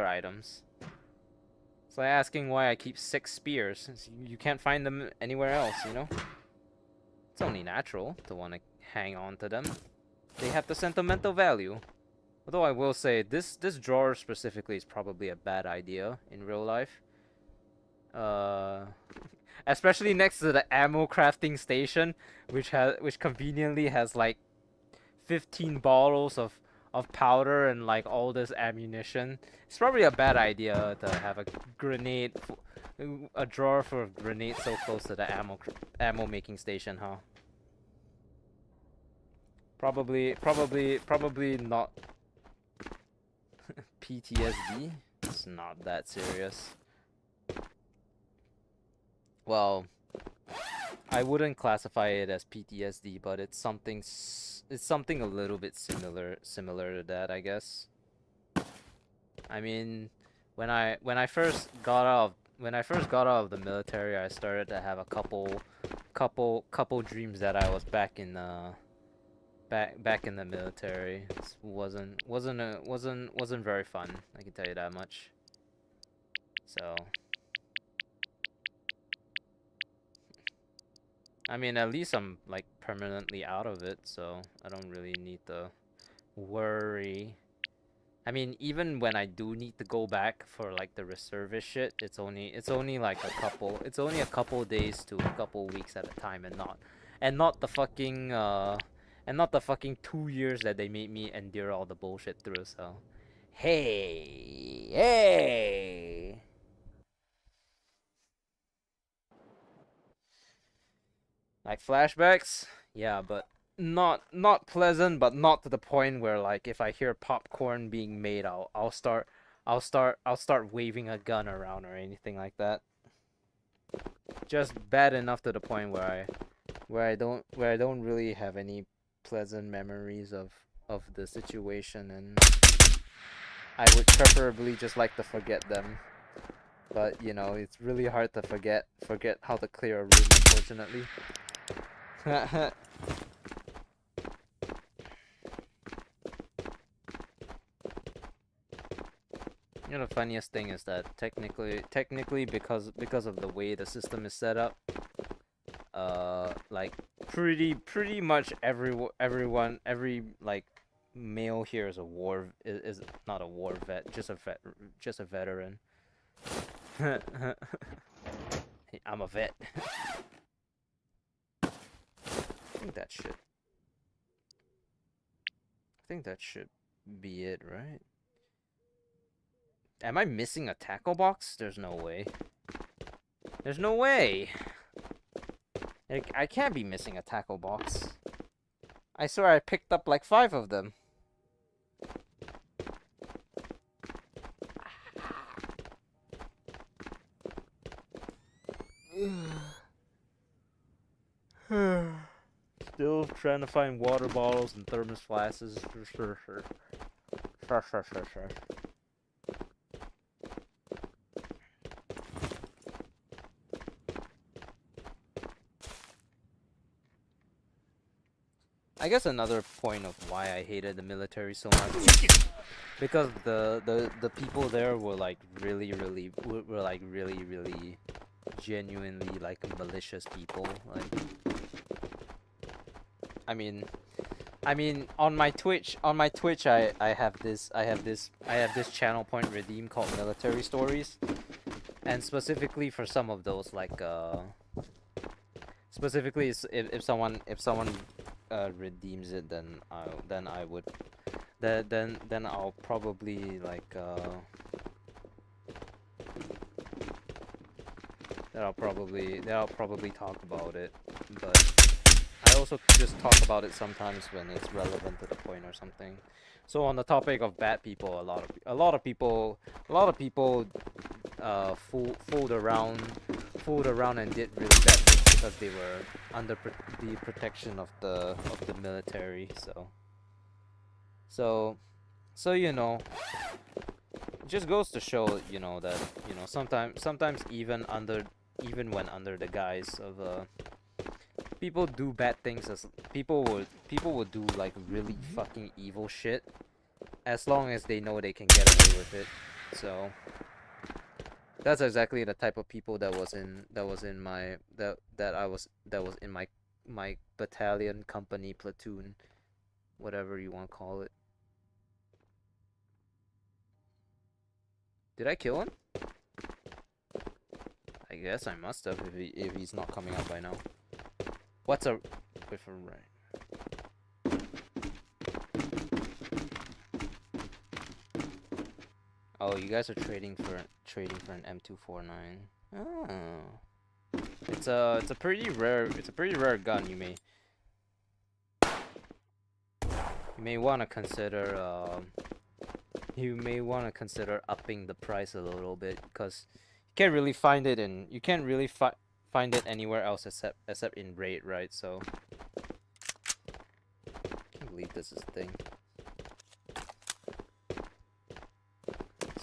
items. It's like asking why I keep 6 spears, since you can't find them anywhere else, you know? It's only natural to want to hang on to them. They have the sentimental value. Although I will say this drawer specifically is probably a bad idea in real life. Uh, Especially next to the ammo crafting station, which conveniently has like 15 bottles of powder and like all this ammunition. It's probably a bad idea to have a a drawer full of grenades so close to the ammo making station, huh? Probably not PTSD. It's not that serious. Well, I wouldn't classify it as PTSD, but it's something a little bit similar to that, I guess. I mean, when I first got out of the military, I started to have a couple dreams that I was back in the military. It wasn't very fun, I can tell you that much. So, I mean, at least I'm like permanently out of it, so I don't really need to worry. I mean, even when I do need to go back for like the reservist shit, it's only like it's only a couple days to a couple weeks at a time, and not the fucking and not the fucking 2 years that they made me endure all the bullshit through. So, hey. Like flashbacks, yeah, but not pleasant, but not to the point where like if I hear popcorn being made, I'll start waving a gun around or anything like that. Just bad enough to the point where I don't really have any pleasant memories of the situation, and I would preferably just like to forget them. But you know, it's really hard to forget how to clear a room, unfortunately. You know, the funniest thing is that technically because of the way the system is set up, like pretty much every like male here is is not a war vet, just a veteran. I'm a vet. I think that should be it, right? Am I missing a tackle box? There's no way. There's no way. I can't be missing a tackle box. I swear I picked up like 5 of them. Still trying to find water bottles and thermos flasks. Sure. I guess another point of why I hated the military so much was because the people there were like really genuinely like malicious people. Like, I mean, on my Twitch, I have this channel point redeem called Military Stories, and specifically for some of those, like specifically if someone redeems it, then I'll probably like then I'll probably talk about it, but I also just talk about it sometimes when it's relevant to the point or something. So on the topic of bad people, a lot of people fooled around and did really bad things because they were under the protection of the military. So you know, it just goes to show, you know, that, you know, sometimes even when under the guise of people do bad things, as people would do like really fucking evil shit as long as they know they can get away with it. So that's exactly the type of people that was in my my battalion, company, platoon, whatever you want to call it. Did I kill him? I guess I must have if he's not coming out by now. What's a different right? Oh, you guys are trading for an M249. Oh. It's a pretty rare gun. You may want to consider upping the price a little bit, because you can't really find it anywhere else except in raid, right? So I can't believe this is a thing.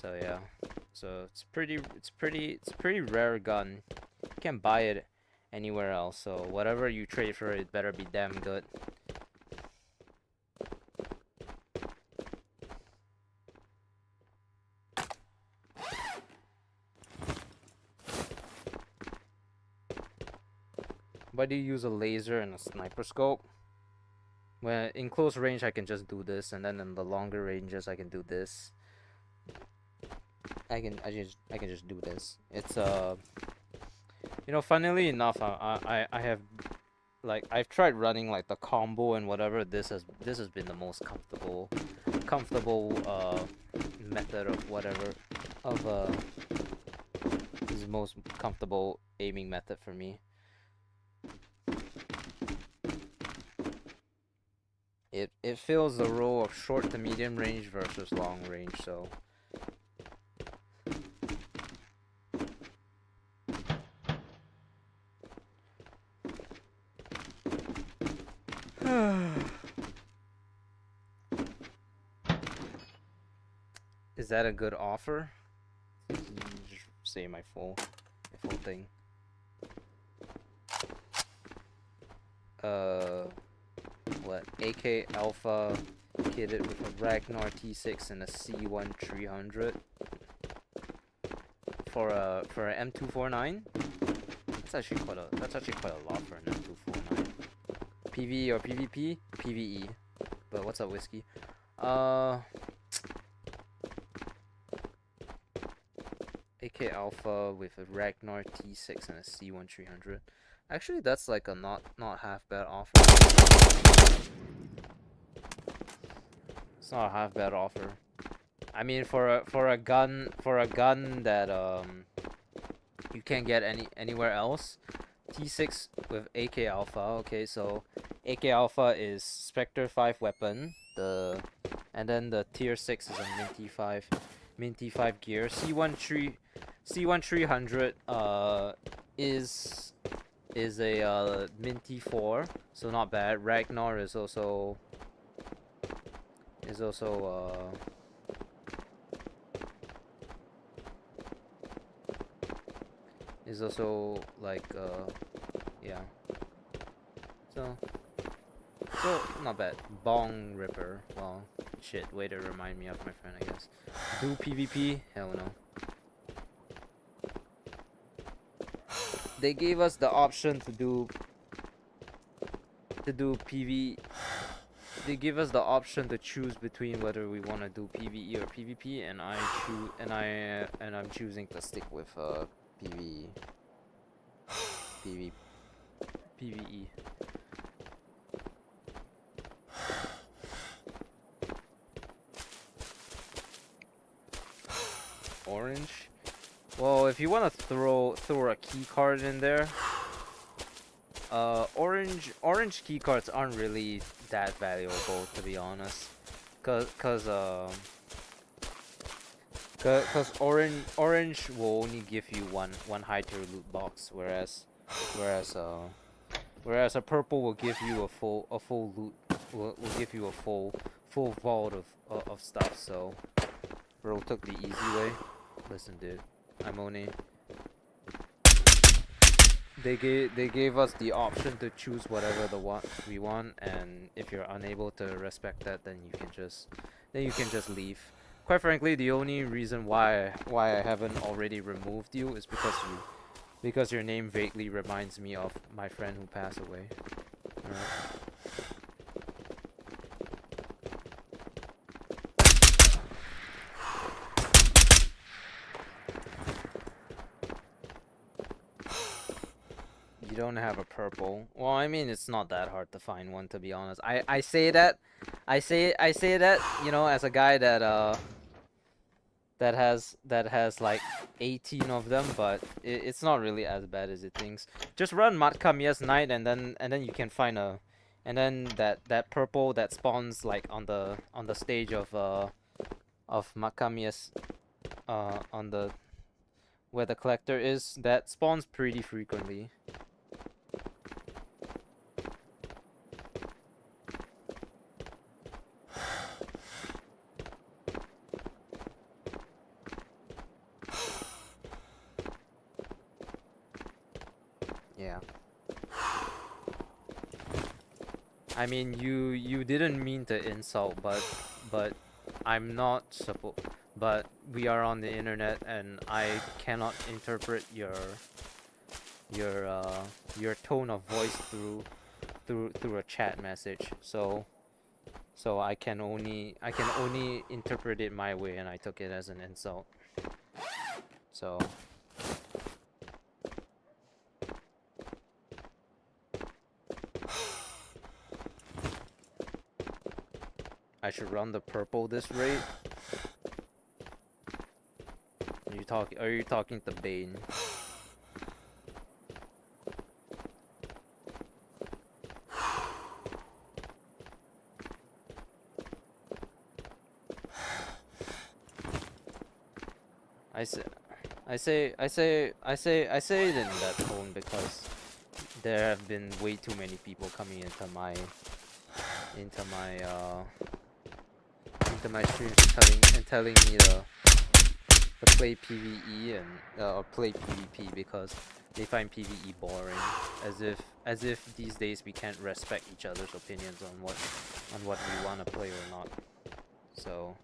So yeah, so it's pretty rare gun. You can't buy it anywhere else. So whatever you trade for, it better be damn good. Why do you use a laser and a sniper scope? When in close range, I can just do this, and then in the longer ranges, I can do this. I can just do this. It's you know, funnily enough, I have, like, I've tried running like the combo and whatever. This has been the most comfortable method of whatever this is the most comfortable aiming method for me. It fills the role of short to medium range versus long range, so is that a good offer? Just say my full thing. What? AK Alpha kitted with a Ragnar T6 and a C1 300 for a M249. That's actually quite a lot for an M249. PvE or PvP? PvE. But what's up, whiskey? AK Alpha with a Ragnar T6 and a C1 300. Actually, that's like a not half bad offer. It's not a half bad offer. I mean, for a gun that you can't get anywhere else. T6 with AK Alpha. Okay, so AK Alpha is Spectre 5 weapon. And then the tier 6 is a Minty 5 gear. C1 300 is a Minty 4, so not bad. Ragnar is also like yeah, so not bad. Bong Ripper, well, shit, way to remind me of my friend, I guess. Do PvP? Hell no. They gave us the option to do PV. They give us the option to choose between whether we want to do PvE or PvP, and I'm choosing to stick with PvE. PvE. Orange. Well, if you want to throw a key card in there, orange key cards aren't really that valuable, to be honest, cause orange will only give you one high tier loot box, whereas a purple will give you a full loot, will give you a full vault of stuff. So bro took the easy way. Listen, dude, I'm only. They gave us the option to choose whatever we want, and if you're unable to respect that, then you can just leave. Quite frankly, the only reason why I haven't already removed you is because your name vaguely reminds me of my friend who passed away. Alright. don't have a purple. Well, I mean, it's not that hard to find one, to be honest. I say that, I say that, you know, as a guy that that has like 18 of them, but it's not really as bad as it thinks. Just run Matka Night, and then you can find a, and then that purple that spawns like on the stage of Matka on the where the collector is, that spawns pretty frequently. Yeah. I mean, you didn't mean to insult, but I'm not supposed. But we are on the internet, and I cannot interpret your tone of voice through a chat message. So I can only interpret it my way, and I took it as an insult. So. I should run the purple this rate. Are you talking to Bane? I say it in that tone because there have been way too many people coming into my streams and telling me to play PVE and or play PvP because they find PvE boring, as if these days we can't respect each other's opinions on what we want to play or not. So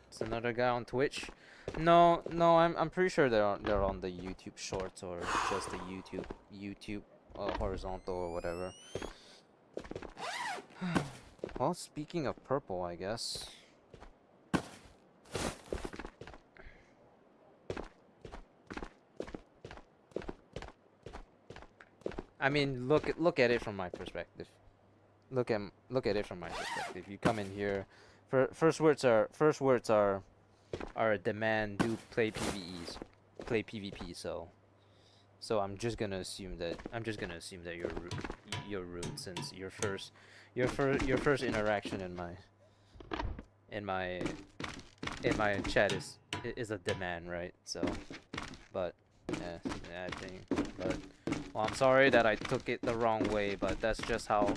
it's another guy on Twitch. No, I'm pretty sure they're on the YouTube Shorts or just the YouTube horizontal or whatever. Well, speaking of purple, I guess. I mean, look at it from my perspective. Look at it from my perspective. You come in here, first words are a demand. Do play PVEs, play PvP. So I'm just gonna assume that you're rude since your first interaction in my chat is a demand, right? So, but yeah, I think, but well, I'm sorry that I took it the wrong way, but that's just how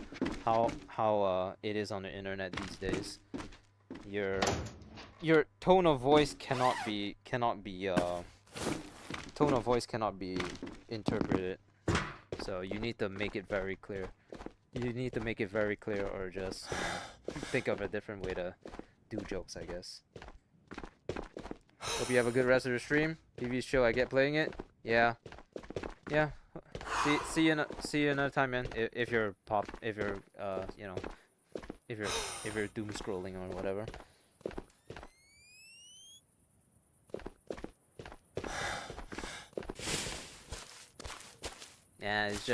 it is on the internet these days. Your tone of voice cannot be interpreted. So you need to make it very clear. Or just think of a different way to do jokes, I guess. Hope you have a good rest of the stream. PV's chill. I get playing it. Yeah. See you another time, man. If you're you know, if you're doom scrolling or whatever. Yeah, it's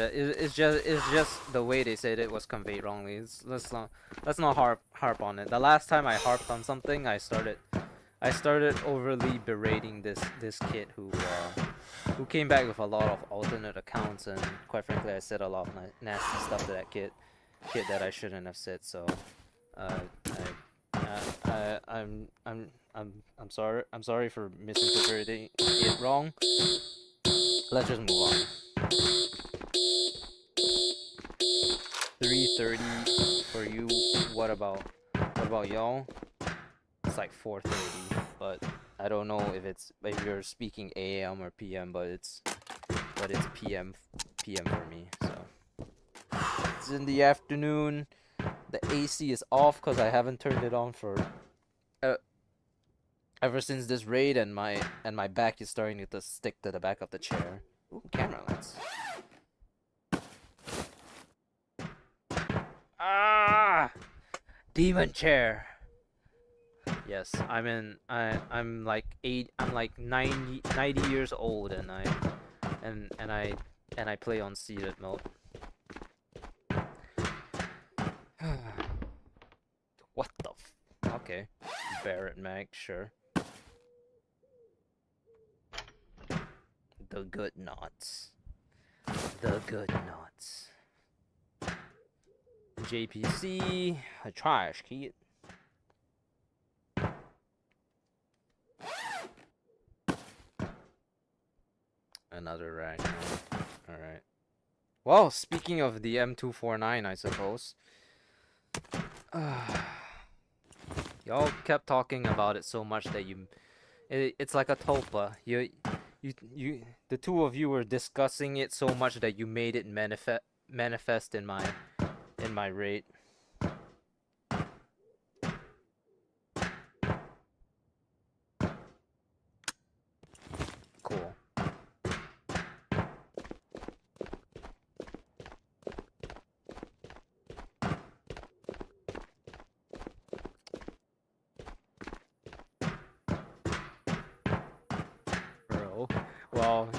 just the way they said it was conveyed wrongly. Let's not harp on it. The last time I harped on something, I started overly berating this kid who came back with a lot of alternate accounts, and quite frankly, I said a lot of nasty stuff to that kid that I shouldn't have said. So, I'm sorry for misinterpreting it wrong. Let's just move on. 3:30 for you. What about y'all? It's like 4:30, but I don't know if you're speaking AM or PM, but it's PM for me. So it's in the afternoon. The AC is off because I haven't turned it on for ever since this raid, and my back is starting to stick to the back of the chair. Ooh, camera lens. Ah, demon chair. Yes, I'm like 90 years old, and and and I I play on seated mode. What the okay. Barrett mag, sure. The good knots. The good knots. JPC, a trash kid. Another rank. Alright. Well, speaking of the M249, I suppose. Y'all kept talking about it so much that it's like a tulpa. The two of you were discussing it so much that you made it manifest in my raid. Cool. Bro. Well,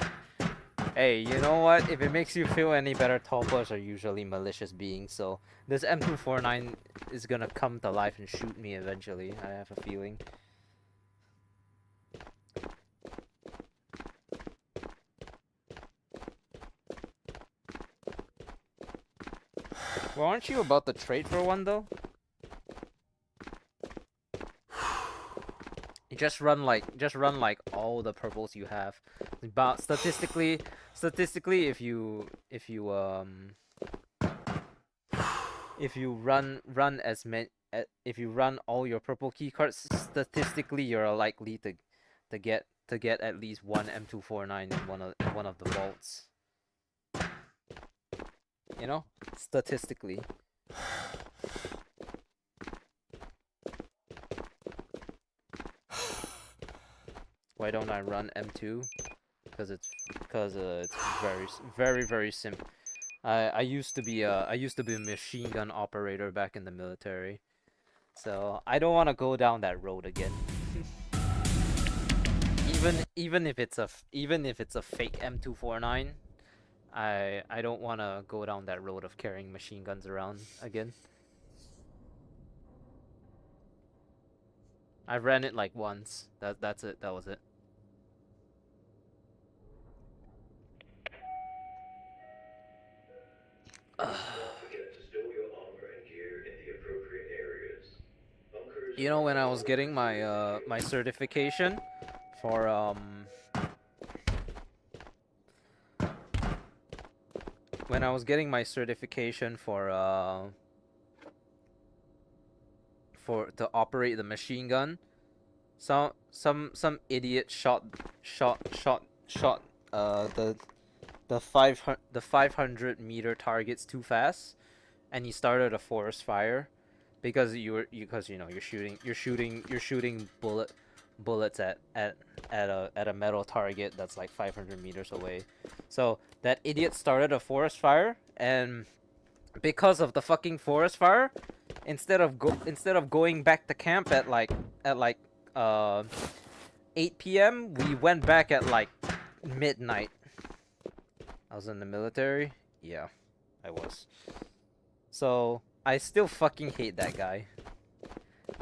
hey, you know what? If it makes you feel any better, tulpas are usually malicious beings, so this M249 is gonna come to life and shoot me eventually, I have a feeling. Well, aren't you about to trade for one, though? You just run like all the purples you have. About statistically, if you run as many, if you run all your purple key cards, statistically you're likely to get at least one M249 in one of the vaults. You know, statistically. Why don't I run M2? Because it's very simple. I used to be a machine gun operator back in the military, so I don't want to go down that road again. even if it's a fake M249, I don't want to go down that road of carrying machine guns around again. I ran it like once. That's it. That was it. You know, when I was getting my my certification for when I was getting my certification for to operate the machine gun, some idiot shot the 500-meter targets too fast, and he started a forest fire because you're shooting bullets at a metal target that's like 500 meters away. So that idiot started a forest fire, and because of the fucking forest fire, instead of going back to camp at 8 p.m., we went back at like midnight. I was in the military. Yeah, I was. So I still fucking hate that guy.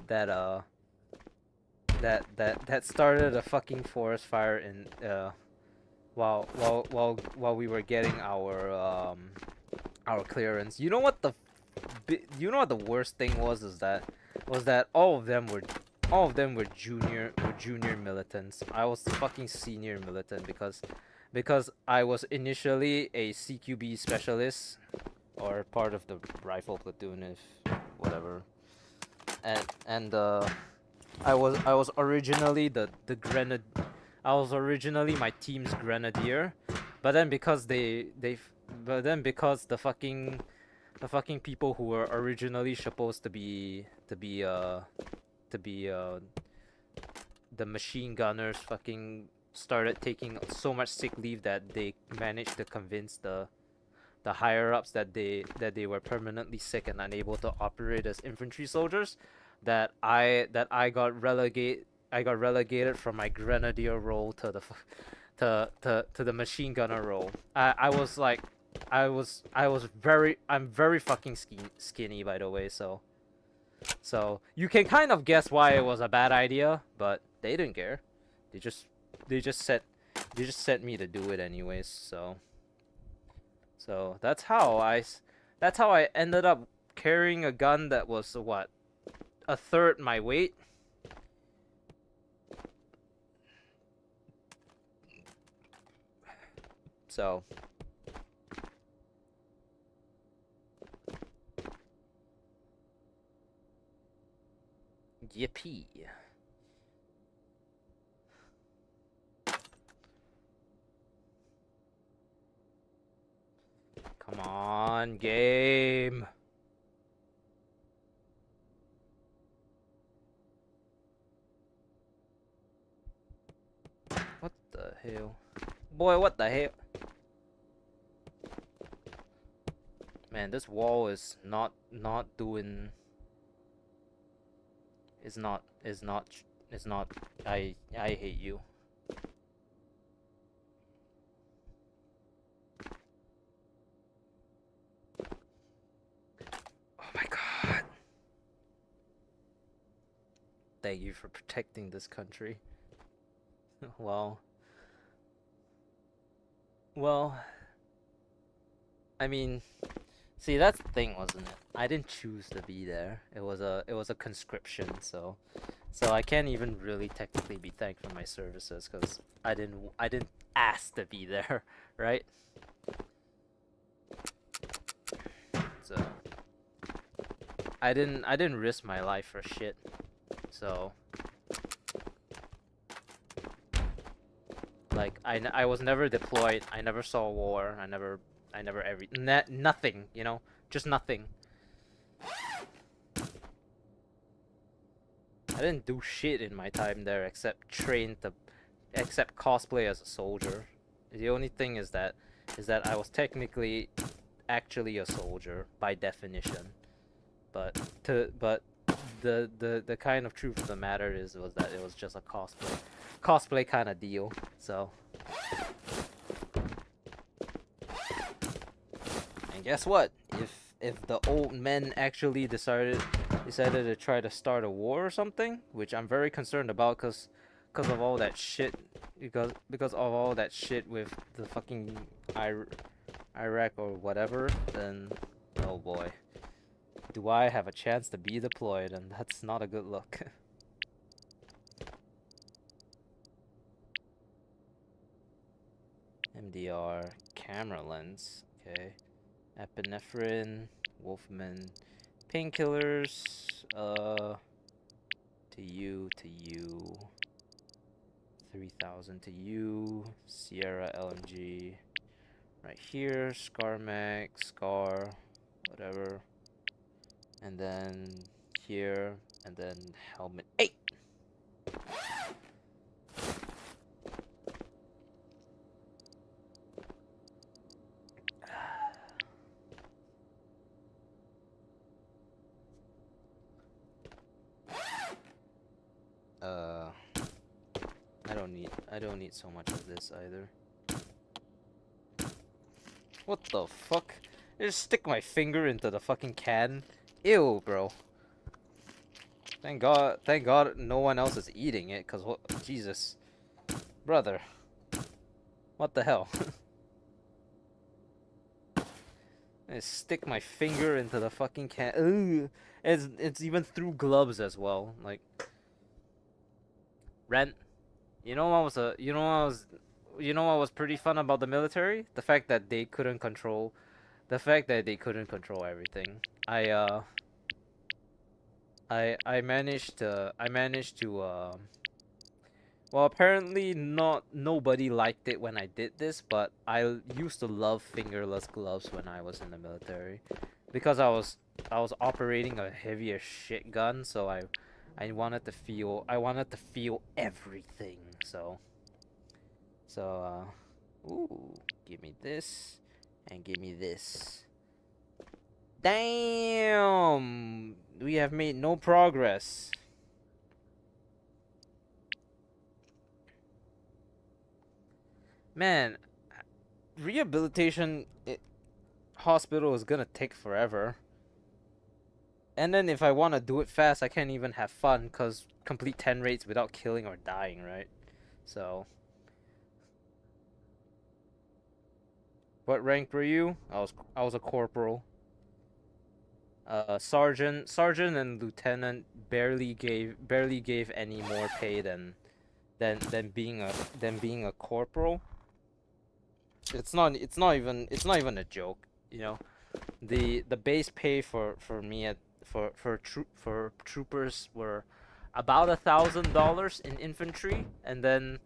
That started a fucking forest fire in while we were getting our clearance. You know what the worst thing was? Is that all of them were junior militants. I was the fucking senior militant because I was initially a CQB specialist, or part of the rifle platoon, if whatever. And I was originally the grenadier. I was originally my team's grenadier, but then because because the fucking people who were originally supposed to be the machine gunners fucking started taking so much sick leave that they managed to convince the higher ups that they were permanently sick and unable to operate as infantry soldiers. I got relegated from my grenadier role to to the machine gunner role. I was like, I'm very fucking skinny, by the way, so you can kind of guess why it was a bad idea, but they didn't care. They just they just set they just set me to do it anyways. So that's how I ended up carrying a gun that was what, a third my weight. So yippee. Come on, game. What the hell? Boy, what the hell? Man, this wall is not doing. Is not. I hate you. Oh my god. Thank you for protecting this country. Well, I mean, see, that's the thing, wasn't it? I didn't choose to be there. It was a conscription, so I can't even really technically be thanked for my services because I didn't ask to be there, right? So I didn't risk my life for shit. So like I was never deployed. I never saw war. I never nothing, you know, just nothing. I didn't do shit in my time there except cosplay as a soldier. The only thing is that I was technically actually a soldier by definition. But the kind of truth of the matter was that it was just a cosplay kind of deal. So, and guess what? If the old men actually decided to try to start a war or something, which I'm very concerned about, cause of all that shit, because of all that shit with the fucking Iraq or whatever, then oh boy, do I have a chance to be deployed, and that's not a good look. MDR, camera lens, okay. Epinephrine, Wolfman, painkillers, to you, 3000 to you, Sierra LMG, right here, Scar Mag, Scar, whatever, and then here, and then helmet 8. I don't need so much of this either. What the fuck? I just stick my finger into the fucking can. Ew, bro. Thank God no one else is eating it, cause what, Jesus. Brother. What the hell? I stick my finger into the fucking can. Ugh. It's even through gloves as well. Like, Rent. You know what was pretty fun about the military? The fact that they couldn't control everything. I managed to well, apparently nobody liked it when I did this, but I used to love fingerless gloves when I was in the military because I was operating a heavy as shit gun, so I wanted to feel everything. Ooh, give me this and give me this. Damn, We have made no progress. Man, rehabilitation hospital is gonna take forever. And then if I want to do it fast, I can't even have fun because complete 10 rates without killing or dying, right? So, what rank were you? I was a corporal. Sergeant and lieutenant barely gave any more pay than being a corporal. It's not even a joke, you know. The base pay for me for troopers were about $1,000 in infantry, and then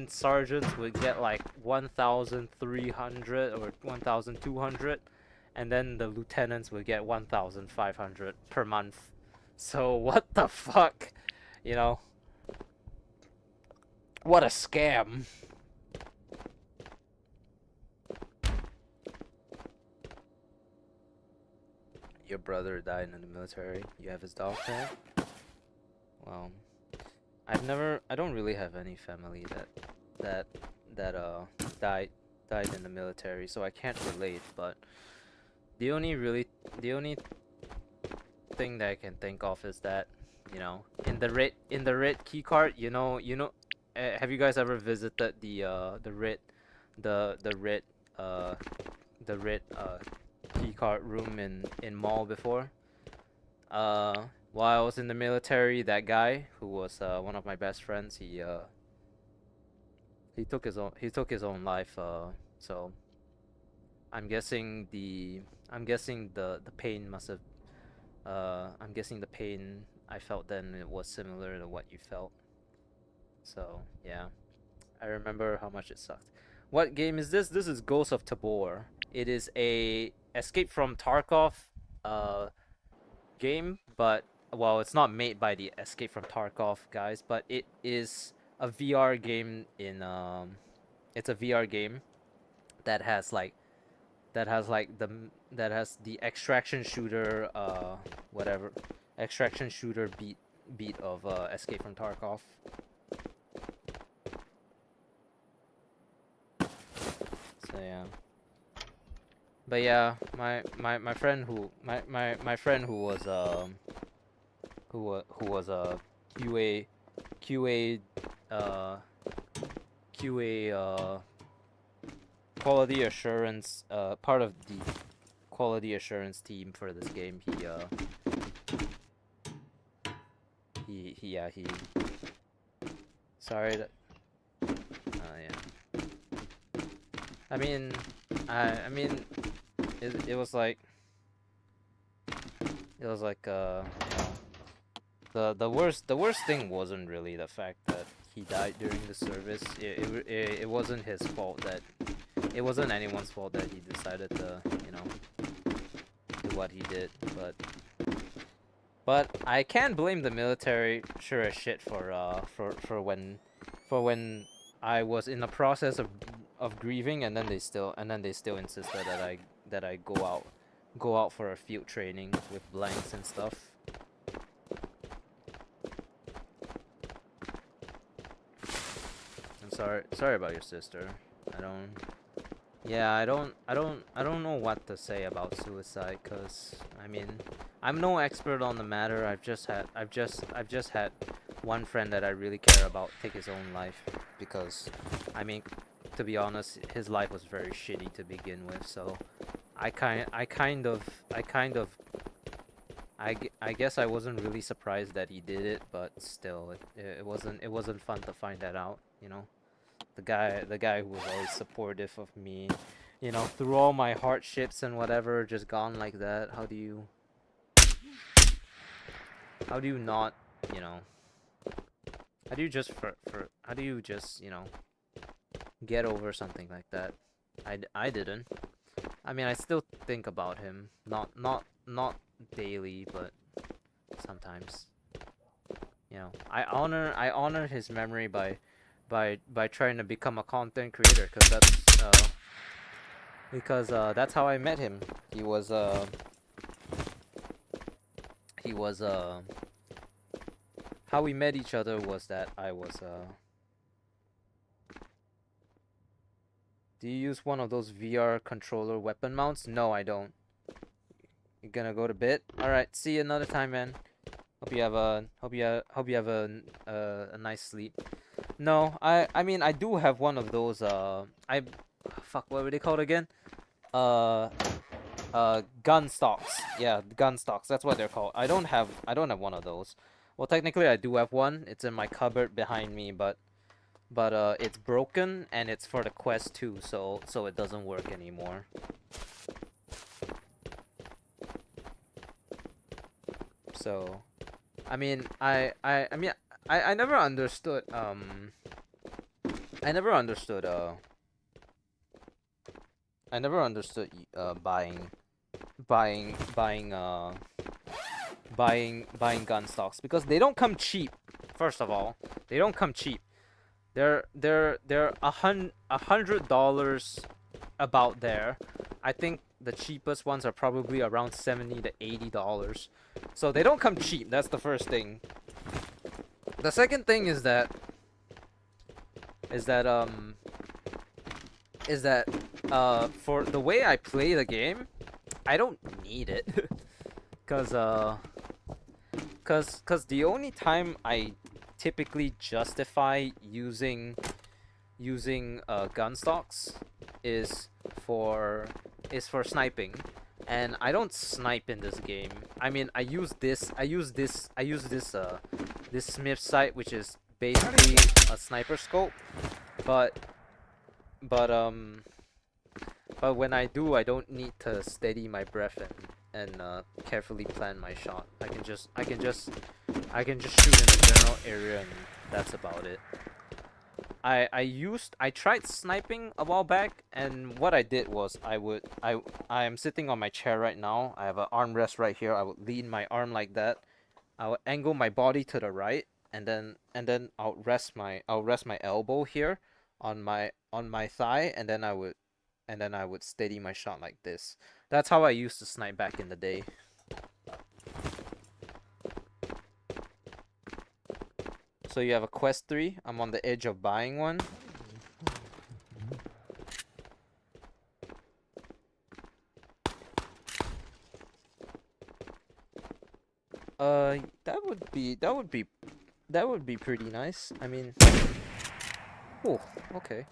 sergeants would get like 1,300 or 1,200, and then the lieutenants would get 1,500 per month. So what the fuck, you know? What a scam. Your brother died in the military. You have his dog tag? Well, I don't really have any family that died in the military, so I can't relate. But the only thing that I can think of is that, you know, in the red key card, have you guys ever visited the red uh the red key card room in mall before? While I was in the military, that guy who was one of my best friends, he took his own life. So I'm guessing the pain must have I'm guessing the pain I felt then it was similar to what you felt. So yeah, I remember how much it sucked. What game is this? This is Ghost of Tabor. It is a Escape from Tarkov uh game, but well, it's not made by the Escape from Tarkov guys, but it is a VR game it's a VR game that has like that has like the that has the extraction shooter whatever extraction shooter beat of Escape from Tarkov. So yeah. But yeah, my friend my friend who was a QA uh QA quality assurance part of the quality assurance team for this game. He sorry that yeah. I mean it was like the worst thing wasn't really the fact that he died during the service. It wasn't his fault that it wasn't anyone's fault that he decided to, do what he did. But I can't blame the military sure as shit for when I was in the process of grieving, and then they still insisted that I go out for a field training with blanks and stuff. I'm sorry about your sister. I don't know what to say about suicide, cause I'm no expert on the matter. I've just had one friend that I really care about take his own life, because to be honest, his life was very shitty to begin with. So I guess I wasn't really surprised that he did it, but still, it wasn't fun to find that out, The guy who was always supportive of me, through all my hardships and whatever, just gone like that. How do you not, how do you just, get over something like that? I didn't. I still think about him, not daily, but sometimes. I honor his memory by trying to become a content creator, because that's how I met him. He was how we met each other was that I was do you use one of those VR controller weapon mounts? No, I don't. You gonna go to bed? All right, see you another time, man. Hope you have a nice sleep. No, I mean I do have one of those fuck, what were they called again? Uh gun stocks. Yeah, gun stocks. That's what they're called. I don't have one of those. Well, technically I do have one. It's in my cupboard behind me, but it's broken and it's for the Quest 2, so it doesn't work anymore. So, I mean, I never understood buying gun stocks because they don't come cheap. First of all, they don't come cheap. They're $100 about there. I think the cheapest ones are probably around $70 to $80. So they don't come cheap. That's the first thing. The second thing is that for the way I play the game, I don't need it. cause the only time I typically justify using gun stocks is for sniping, and I don't snipe in this game. I mean, I use this Smith sight, which is basically a sniper scope, but when I do, I don't need to steady my breath and carefully plan my shot. I can just shoot in a general area, and that's about it. I tried sniping a while back, and what I did was I am sitting on my chair right now. I have an armrest right here. I would lean my arm like that. I would angle my body to the right, and then I'll rest my elbow here on my thigh, and then I would steady my shot like this. That's how I used to snipe back in the day. So you have a Quest 3. I'm on the edge of buying one. That would be pretty nice. I mean, oh, okay.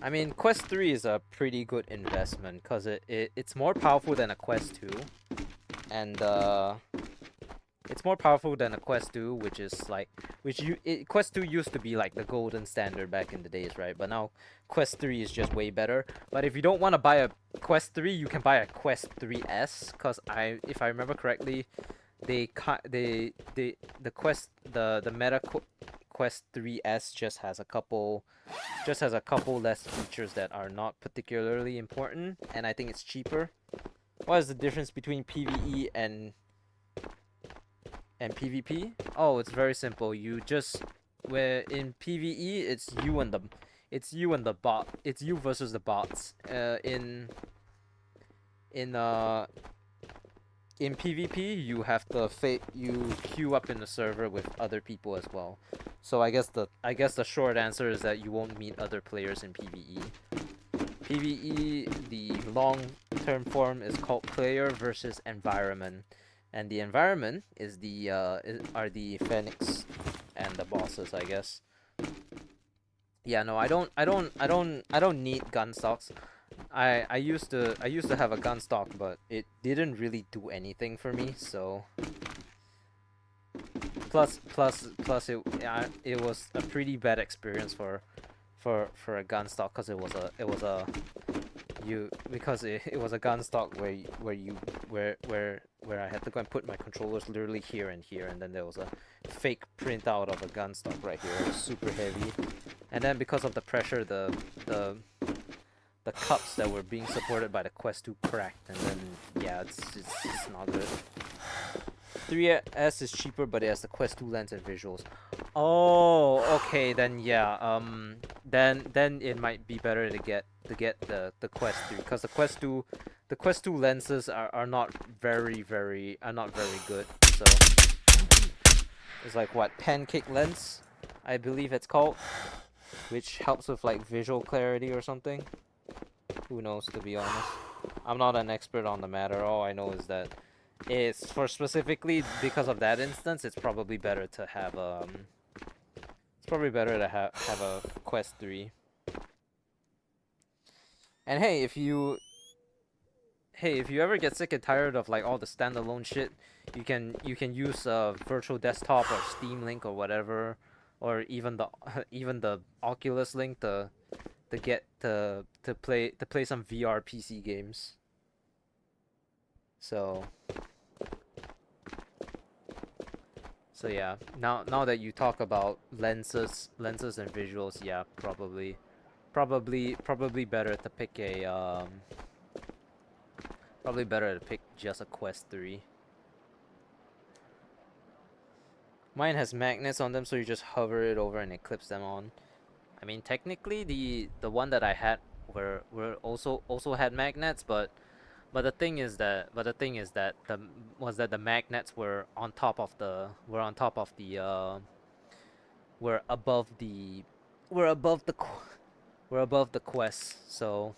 I mean, Quest 3 is a pretty good investment because it's more powerful than a Quest 2, and it's more powerful than a Quest 2, which is like Quest 2 used to be like the golden standard back in the days, right? But now Quest 3 is just way better. But if you don't want to buy a Quest 3, you can buy a Quest 3S, because if I remember correctly, the Meta Quest 3S just has a couple less features that are not particularly important, and I think it's cheaper. What is the difference between PVE and PvP? Oh, it's very simple. You just, where in PvE it's you and the bot. It's you versus the bots. In PvP, you have to you queue up in the server with other people as well. So I guess the short answer is that you won't meet other players in PvE. PvE, the long-term form is called player versus environment, and the environment is are the Phoenix and the bosses, I guess. Yeah, no, I don't need gun stocks. I used to have a gun stock, but it didn't really do anything for me. So plus it was a pretty bad experience for a gun stock, because it was a gun stock where I had to go and put my controllers literally here and here, and then there was a fake printout of a gun stock right here. It was super heavy, and then because of the pressure, the cups that were being supported by the Quest 2 cracked, and then yeah, it's not good. 3S is cheaper, but it has the Quest 2 lens and visuals. Oh, okay, then yeah. then it might be better to get the Quest 3, because the Quest 2 lenses are not very good. So it's like what, pancake lens, I believe it's called, which helps with like visual clarity or something. Who knows, to be honest. I'm not an expert on the matter. All I know is that it's for specifically because of that instance, it's probably better to have have a Quest 3. And hey, if you ever get sick and tired of like all the standalone shit, you can use virtual desktop or Steam Link or whatever, or even the even the Oculus Link to play some VR PC games. So yeah, now that you talk about lenses and visuals, yeah, probably better to pick a probably better to pick just a Quest 3. Mine has magnets on them, so you just hover it over and it clips them on. I mean, technically the one that I had were also had magnets, but the thing is that the magnets were on top of the were above the were above the were above the Quest, so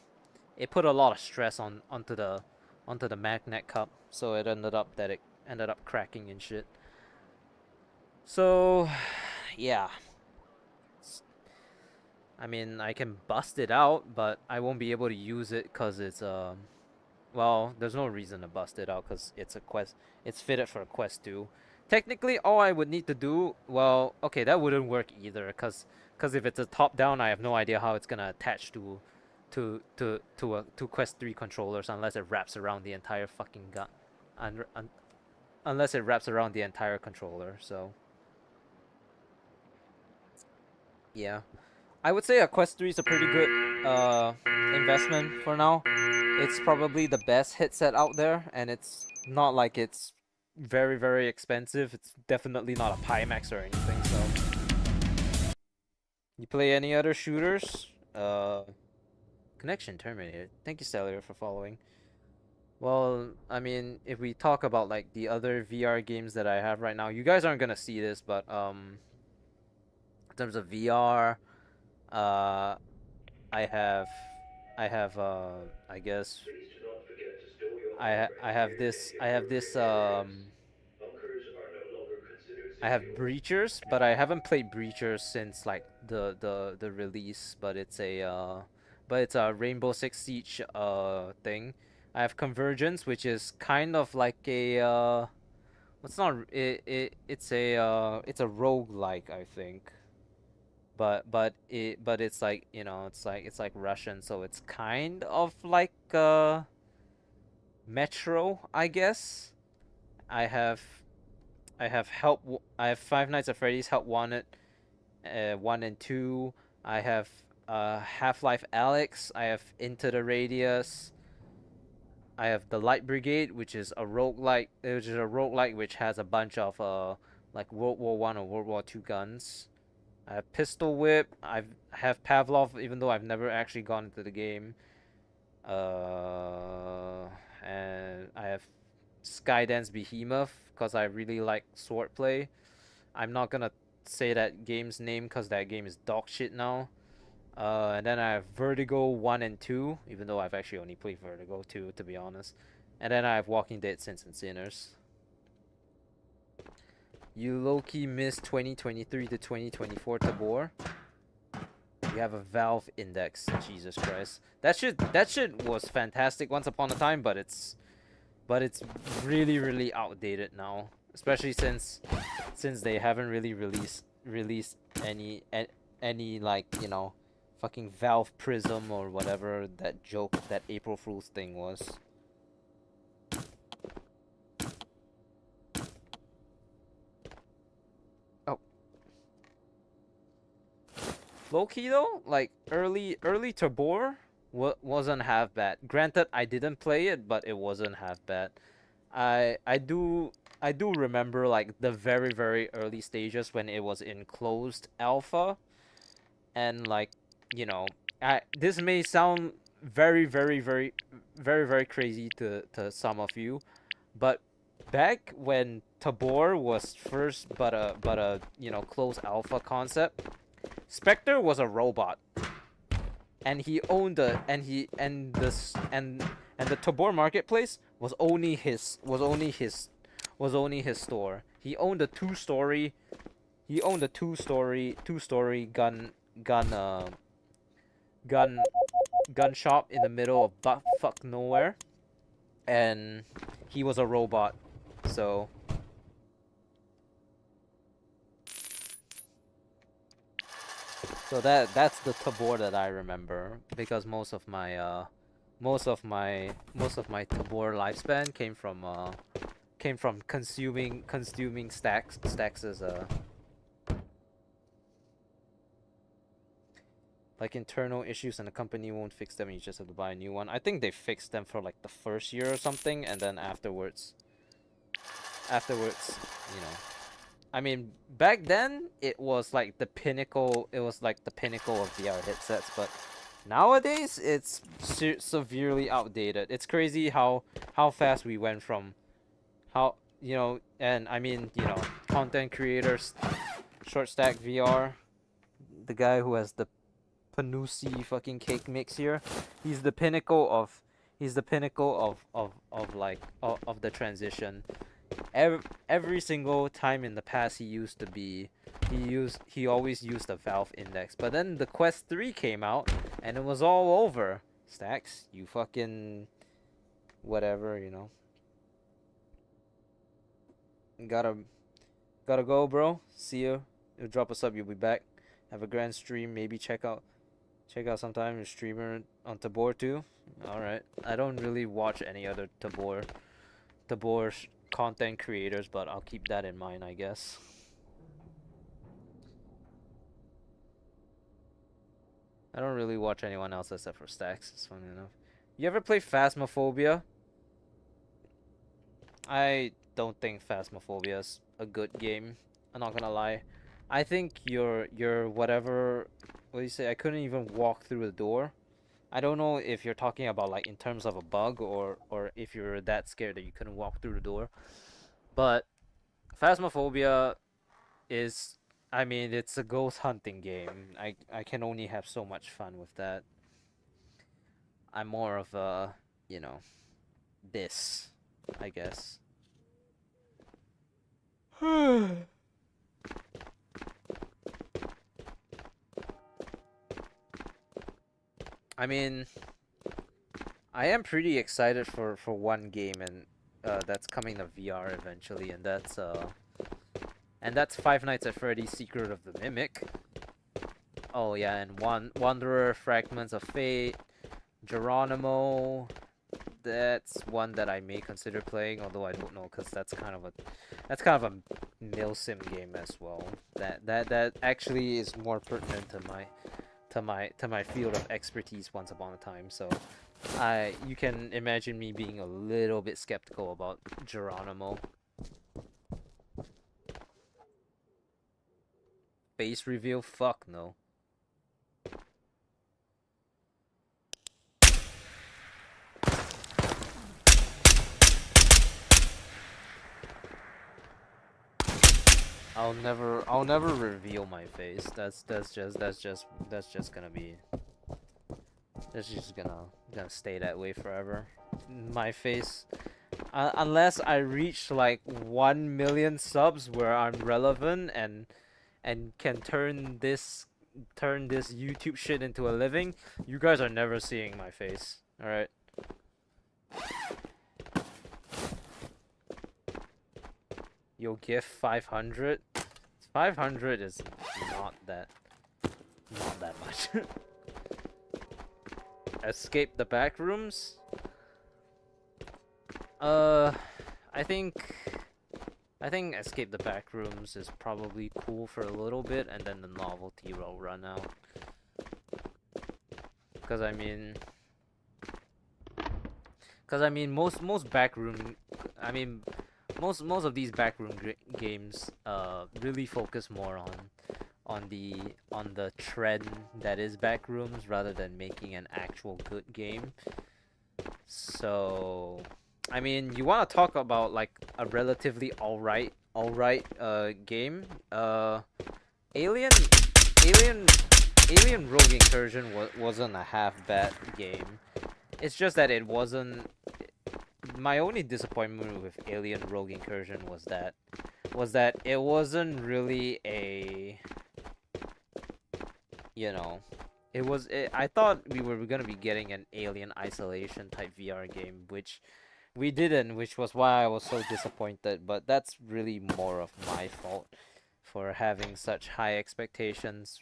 it put a lot of stress onto the magnet cup, so it ended up cracking and shit. So yeah, I mean, I can bust it out, but I won't be able to use it because it's well, there's no reason to bust it out because it's a Quest. It's fitted for a Quest 2. Technically, all I would need to do, well, okay, that wouldn't work either because if it's a top down, I have no idea how it's gonna attach to Quest 3 controllers unless it wraps around the entire fucking gun, unless it wraps around the entire controller. So yeah, I would say a Quest 3 is a pretty good investment for now. It's probably the best headset out there, and it's not like it's very expensive. It's definitely not a Pimax or anything. So, you play any other shooters? Connection terminated. Thank you, Cellular, for following. Well, I mean, if we talk about like the other VR games that I have right now, you guys aren't gonna see this, but in terms of VR, uh, I have, I guess I have this I have Breachers, but I haven't played Breachers since like the release, but it's a Rainbow Six Siege thing. I have Convergence, which is kind of like a it's not it's a roguelike, I think. But it's like, you know, it's like Russian, so it's kind of like Metro, I guess. I have I have Five Nights at Freddy's Help Wanted 1 and 2. I have Half-Life Alyx. I have Into the Radius. I have The Light Brigade, which is a roguelike which has a bunch of like World War 1 or World War 2 guns. I have Pistol Whip. I have Pavlov, even though I've never actually gone into the game. And I have Skydance Behemoth because I really like swordplay. I'm not gonna say that game's name because that game is dog shit now. And then I have Vertigo 1 and 2, even though I've actually only played Vertigo 2, to be honest. And then I have Walking Dead Saints and Sinners. You low-key missed 2023 to 2024 Tabor. You have a Valve Index. Jesus Christ. That shit was fantastic once upon a time, but it's really outdated now. Especially since they haven't really released any like, you know, fucking Valve Prism or whatever that joke, that April Fool's thing was. Oh. Low-key though, like early Tabor wasn't half bad. Granted, I didn't play it, but it wasn't half bad. I do remember like the very early stages when it was in closed alpha, and like you know, this may sound very, very, very, very, very crazy to some of you, but back when Tabor was first but a closed alpha concept, Spectre was a robot, and he owned and the Tabor marketplace was only his store. He owned a two story gun uh gun gun shop in the middle of butt fuck nowhere, and he was a robot. So that's the Tabor that I remember, because most of my Tabor lifespan came from consuming stacks as like internal issues, and the company won't fix them, and you just have to buy a new one. I think they fixed them for like the first year or something, and then afterwards, you know. I mean, back then it was like the pinnacle. It was like the pinnacle of VR headsets, but nowadays it's severely outdated. It's crazy how fast we went from how and I mean, content creators, short stack VR, the guy who has the Panusi fucking cake mix here. He's the pinnacle of the transition. Every single time in the past he always used the Valve index. But then the Quest 3 came out and it was all over. Stacks, you fucking whatever, Gotta go, bro. See you. You'll drop us up, you'll be back. Have a grand stream, maybe check out sometime your streamer on Tabor too. Alright. I don't really watch any other Tabor content creators, but I'll keep that in mind, I guess. I don't really watch anyone else except for Stacks, it's funny enough. You ever play Phasmophobia? I don't think Phasmophobia is a good game. I'm not gonna lie. I think your whatever, what do you say? I couldn't even walk through the door. I don't know if you're talking about like in terms of a bug, or if you're that scared that you couldn't walk through the door. But Phasmophobia is, I mean, it's a ghost hunting game. I can only have so much fun with that. I'm more of a, this, I guess. I mean, I am pretty excited for one game, and that's coming to VR eventually, and that's Five Nights at Freddy's: Secret of the Mimic. Oh yeah, and Wanderer, Fragments of Fate, Geronimo. That's one that I may consider playing, although I don't know, because that's kind of a milsim game as well. That actually is more pertinent to my field of expertise once upon a time. So you can imagine me being a little bit skeptical about Geronimo. Face reveal? Fuck no. I'll never reveal my face. That's just gonna be, that's just gonna stay that way forever. My face, unless I reach like 1 million subs where I'm relevant and can turn this YouTube shit into a living, you guys are never seeing my face. All right. You'll give 500. 500 is not that much. Escape the back rooms. I think escape the back rooms is probably cool for a little bit, and then the novelty will run out. Because I mean, most backroom, most of these backroom games really focus more on the trend that is backrooms rather than making an actual good game. So, I mean, you want to talk about like a relatively alright game. Alien Alien Alien Rogue Incursion wasn't a half bad game. It's just that it wasn't. My only disappointment with Alien Rogue Incursion was that it wasn't really a, you know, I thought we were gonna be getting an Alien Isolation type VR game, which we didn't, which was why I was so disappointed. But that's really more of my fault for having such high expectations,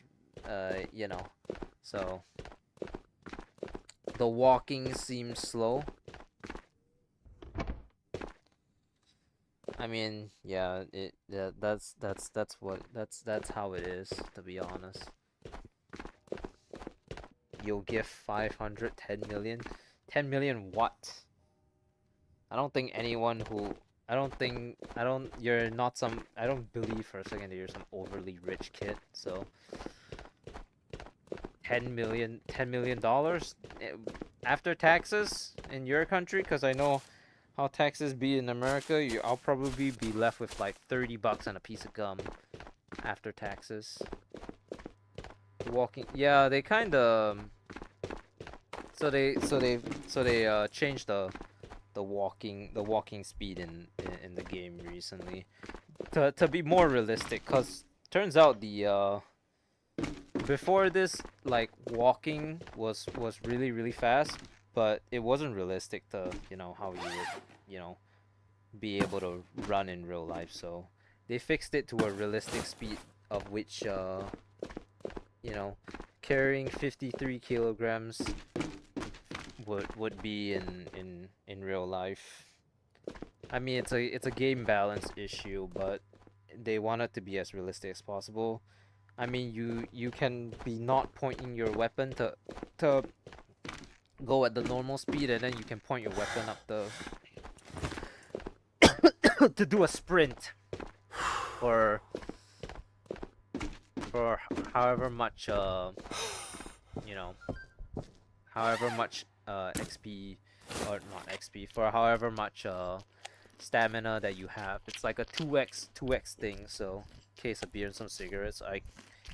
you know. So the walking seems slow. I mean, yeah, that's how it is, to be honest. You'll give 500, 10 million? 10 million what? I don't think anyone who I don't you're not some I don't believe for a second that you're some overly rich kid. So 10 million dollars after taxes in your country, because I know how taxes be in America. I'll probably be left with like $30 and a piece of gum after taxes. Walking, yeah, they kind of so they changed the walking speed in the game recently to be more realistic, cuz turns out the before this, like, walking was really fast, but it wasn't realistic to, you know, how you would, you know, be able to run in real life. So they fixed it to a realistic speed of which you know, carrying 53 kilograms would be in real life. I mean, it's a game balance issue, but they want it to be as realistic as possible. I mean, you can be not pointing your weapon to go at the normal speed, and then you can point your weapon up the to do a sprint for however much you know, however much XP, or not XP, for however much stamina that you have. It's like a 2x thing. So case of beer and some cigarettes, I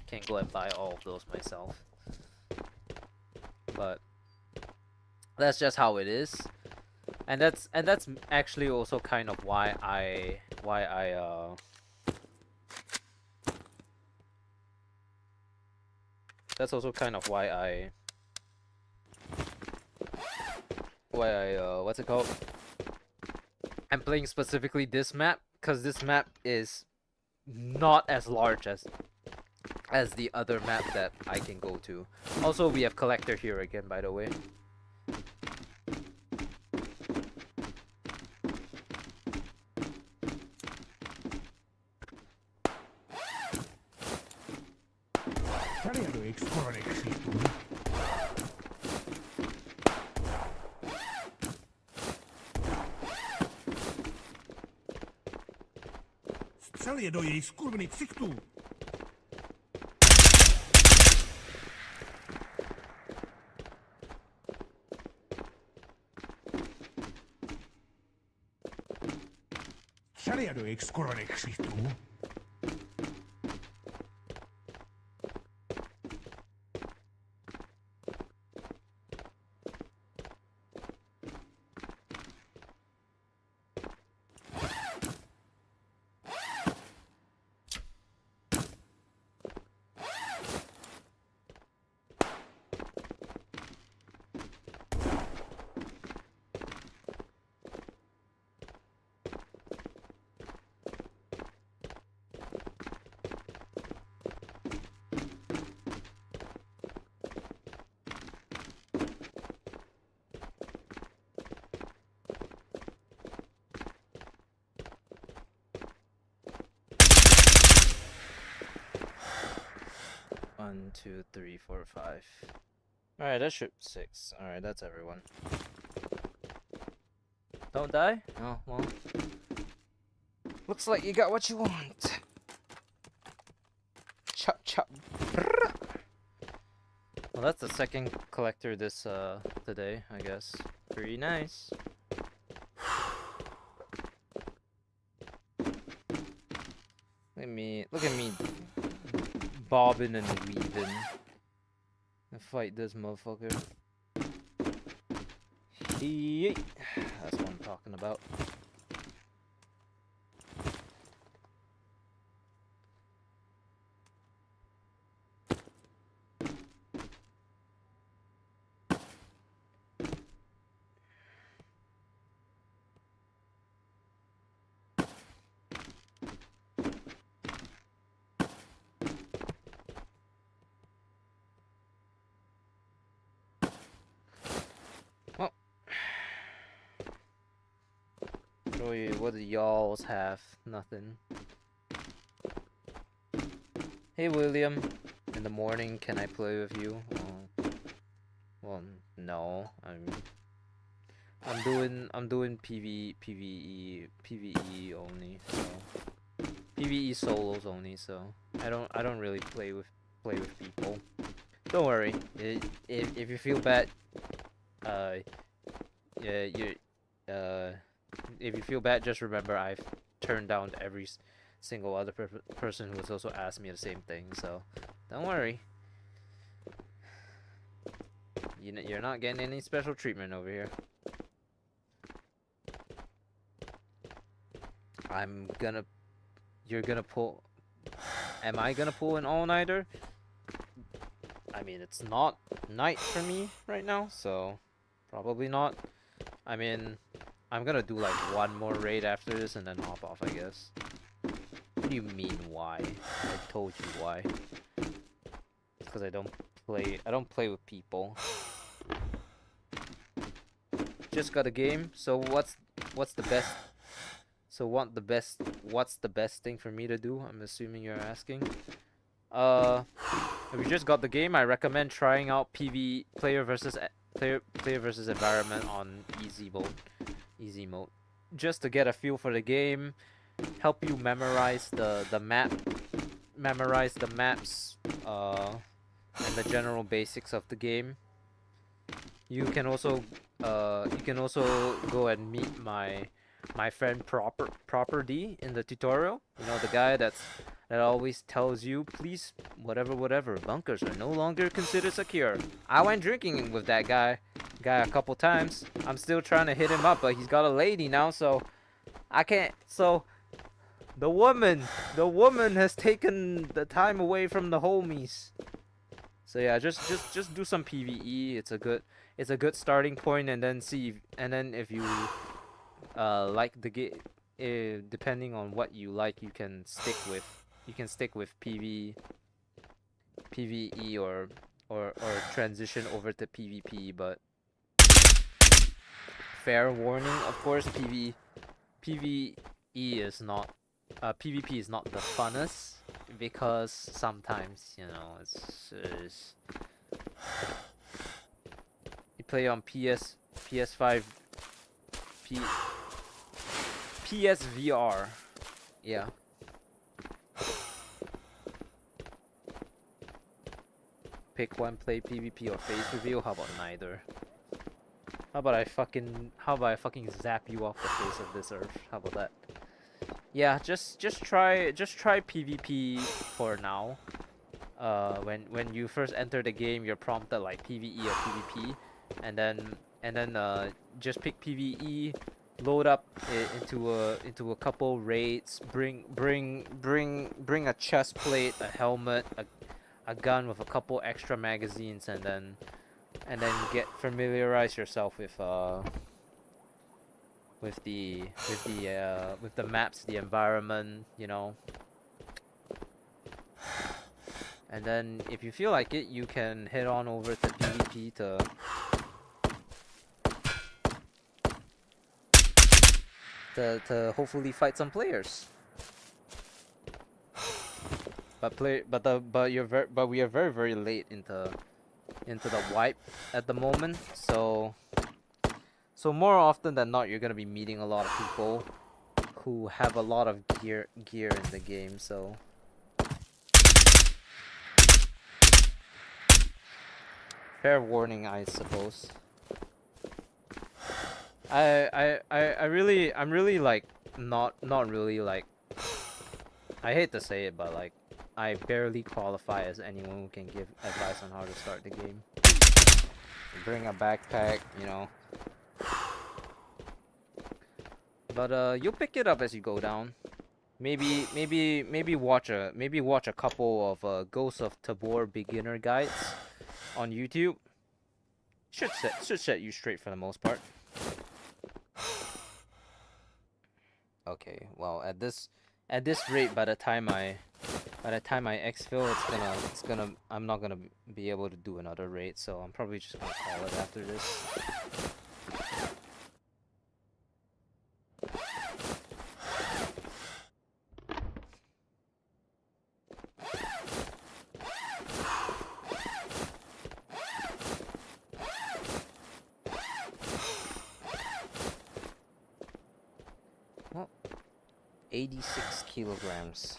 can't go and buy all of those myself, but that's just how it is. And that's actually also kind of why I that's also kind of why I what's it called? I'm playing specifically this map, because this map is not as large as the other map that I can go to. Also, we have collector here again, by the way. Střel je do jejich skurvených ksichtů! Střel je do jejich skurvených ksichtů! One, two, three, four, five. Alright, that should 6. Alright, that's everyone. Don't die? Oh, well. Looks like you got what you want. Chop chop. Chop. Well, that's the second collector this today, I guess. Pretty nice. Look at me bobbing and weaving and fight this motherfucker. Yeet. That's what I'm talking about. What do y'alls have? Nothing. Hey William, in the morning can I play with you? Well, no. I'm doing PVE only. So PVE solos only. So I don't really play with people. Don't worry. If you feel bad, yeah, if you feel bad, just remember I've turned down every single other person who has also asked me the same thing, so don't worry. You're not getting any special treatment over here. You're gonna pull. Am I gonna pull an all-nighter? I mean, it's not night for me right now, so probably not. I mean, I'm gonna do like one more raid after this and then hop off, I guess. What do you mean why? I told you why. Because I don't play with people. Just got a game, so what's the best? So what's the best thing for me to do? I'm assuming you're asking. If you just got the game, I recommend trying out player versus environment on easy mode, just to get a feel for the game, help you memorize the maps, and the general basics of the game. You can also go and meet my friend Proper D in the tutorial. You know, the guy that always tells you, please, whatever, bunkers are no longer considered secure. I went drinking with that guy a couple times. I'm still trying to hit him up, but he's got a lady now, so I can't. So the woman has taken the time away from the homies. So yeah, just do some PVE. It's a good starting point, and then if you like the game, depending on what you like, you can stick with PVE or transition over to PvP. But fair warning, of course, PvE is not PvP is not the funnest, because sometimes, you know, it's you play on PS5 PSVR. Yeah. Pick one, play PvP or face reveal. How about neither? How about I fucking zap you off the face of this earth? How about that? Yeah, just try PvP for now. When you first enter the game, you're prompted like PvE or PvP, and then just pick PvE, load up into a couple raids, bring a chest plate, a helmet, a gun with a couple extra magazines, and then familiarize yourself with the maps, the environment, you know. And then if you feel like it, you can head on over to PvP to hopefully fight some players. But we are very late into the wipe at the moment, so more often than not, you're gonna be meeting a lot of people who have a lot of gear in the game. So Fair warning, I suppose. I'm really like not really like, I hate to say it, but like I barely qualify as anyone who can give advice on how to start the game. Bring a backpack, you know. But you'll pick it up as you go down. Maybe watch a couple of Ghosts of Tabor beginner guides on YouTube. Should set you straight for the most part. Okay, well at this rate, by the time I exfil, it's gonna I'm not gonna be able to do another raid, so I'm probably just gonna call it after this. Well, 86 kilograms.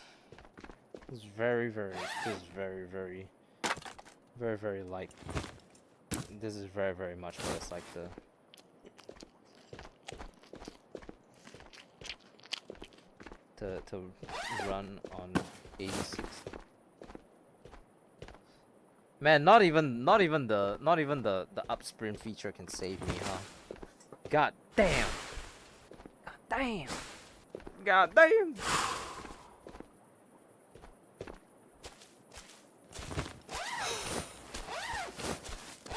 This is very light. This is very much what it's like to run on 86. Man, not even the up sprint feature can save me, huh? God damn. God damn. God damn.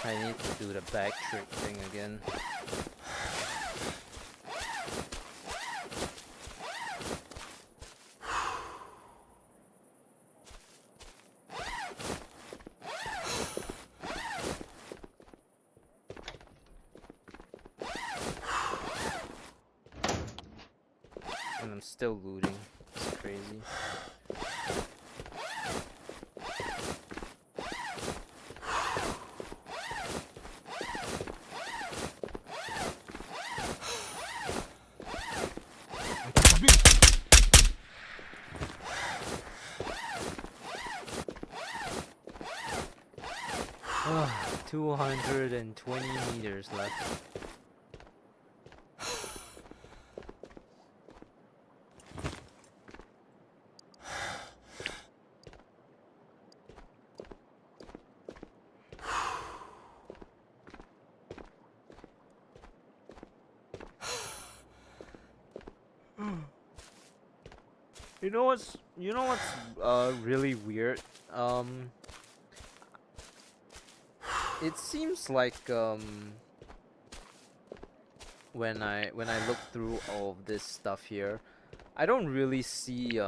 I need to do the back trick thing again. And I'm still looting. It's crazy. Oh, 220 meters left. You know what's really weird? It seems like when I look through all of this stuff here, I don't really see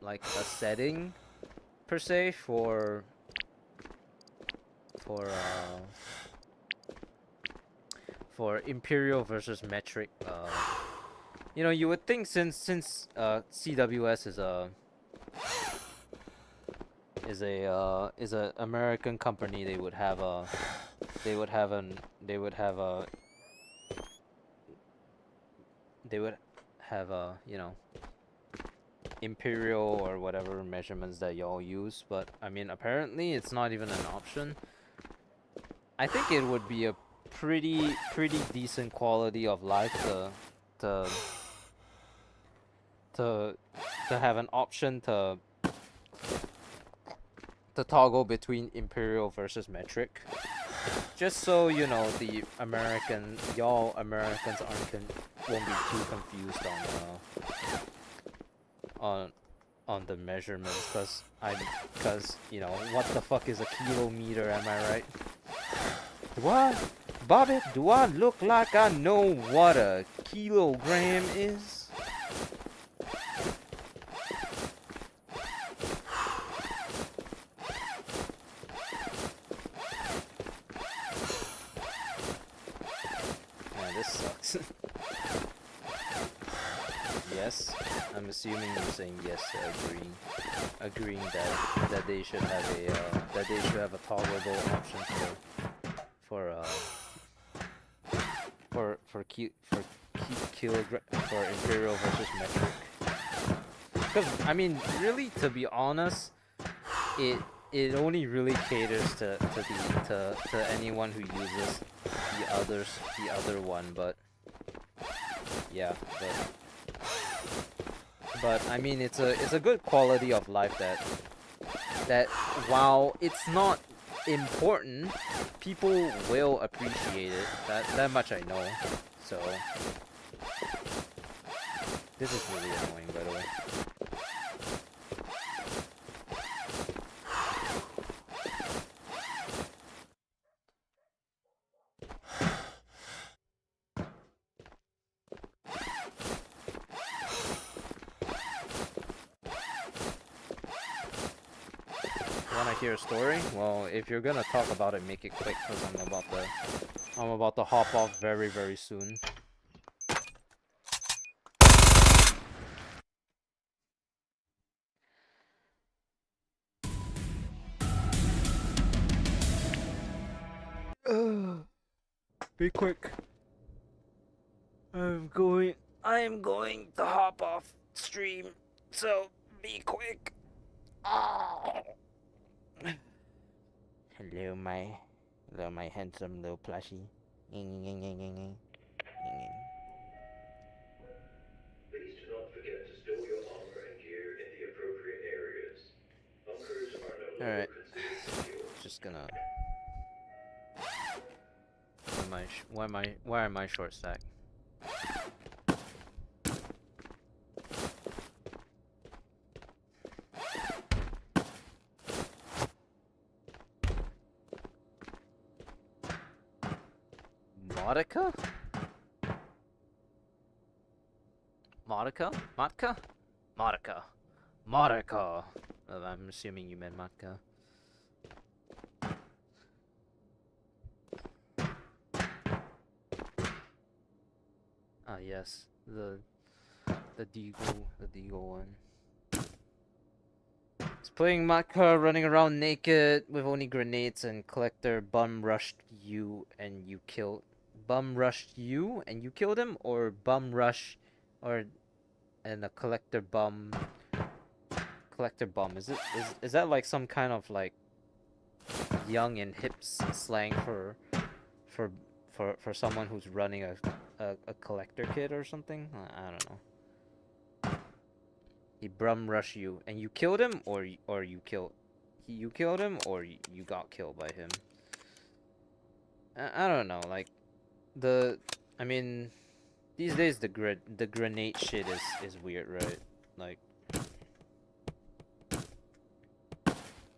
like a setting per se for imperial versus metric. You know, you would think since CWS is a American company, they would have a you know, imperial or whatever measurements that y'all use, but I mean apparently it's not even an option. I think it would be a pretty decent quality of life to have an option to toggle between imperial versus metric, just so you know the y'all Americans won't be too confused on the measurements, cause you know, what the fuck is a kilometer, am I right? Bobby, do I look like I know what a kilogram is? Man, this sucks. Yes, I'm assuming you're saying yes to agreeing that they should have a tolerable option for imperial versus metric. Because I mean, really, to be honest, it only really caters to anyone who uses the other one, but yeah, but I mean it's a good quality of life that while it's not important, people will appreciate it. That much I know. So this is really annoying, by the way. Wanna hear a story? Well, if you're gonna talk about it, make it quick, cause I'm about to hop off very soon. Be quick. I am going to hop off stream, so be quick. Ah. Hello my handsome little plushie. Please do not forget to store your armor and gear in the appropriate areas. Bunkers are no All longer right, considered secure. just gonna. Why am I short stack? Matka? Matka? Matka? Matka. Matka. I'm assuming you meant Matka. Ah yes, the Deagle one. It's playing Matka, running around naked with only grenades, and collector bum rushed you and you killed. Bum rushed you and you killed him, or bum rush, or and a collector bum. Collector bum. Is that like some kind of like young and hip slang for for someone who's running a collector kit or something? I don't know. He bum rushed you and you killed him, or you killed him, or you got killed by him. I don't know. Like I mean, these days the grenade shit is weird, right?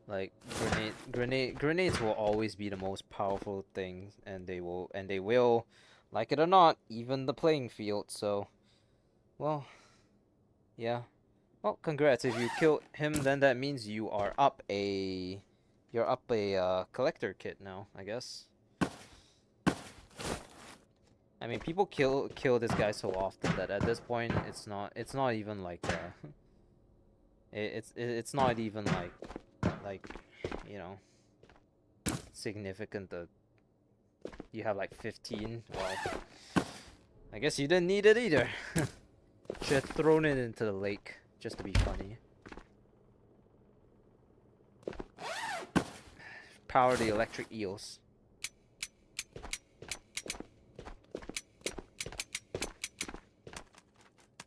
Like grenades will always be the most powerful thing, and they will, like it or not, even the playing field. So, well, yeah. Well, congrats. If you killed him, then that means you're up a collector kit now, I guess. I mean, people kill this guy so often that at this point it's not even like it's not even like you know, significant that you have like 15. Well, I guess you didn't need it either. Should have thrown it into the lake just to be funny. Power the electric eels.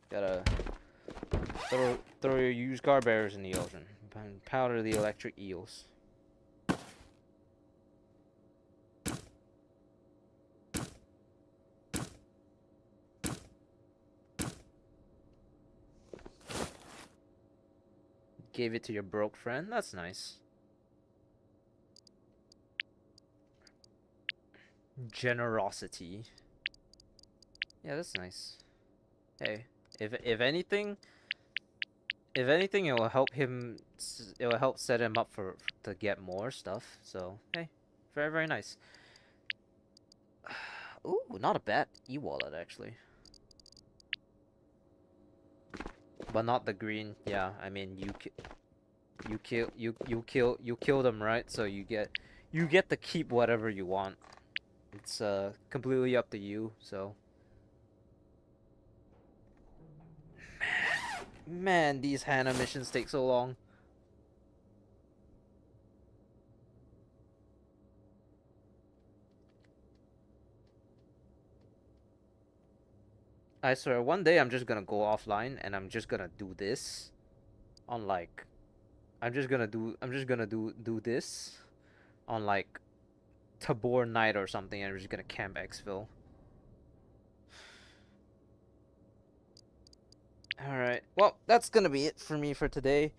Gotta throw your used car bearers in the ocean. Powder the electric eels. Gave it to your broke friend. That's nice. Generosity. Yeah, that's nice. Hey, if anything, it will help him. It will help set him up to get more stuff. So hey, very nice. Ooh, not a bad e-wallet actually. But not the green. Yeah, I mean you kill them, right? So you get to keep whatever you want. It's completely up to you. So man, these Hannah missions take so long. I swear, one day I'm just gonna go offline and I'm just gonna do this on like I'm just gonna do this on like Tabor night or something, and we're just gonna camp exfil. All right. Well, that's gonna be it for me for today.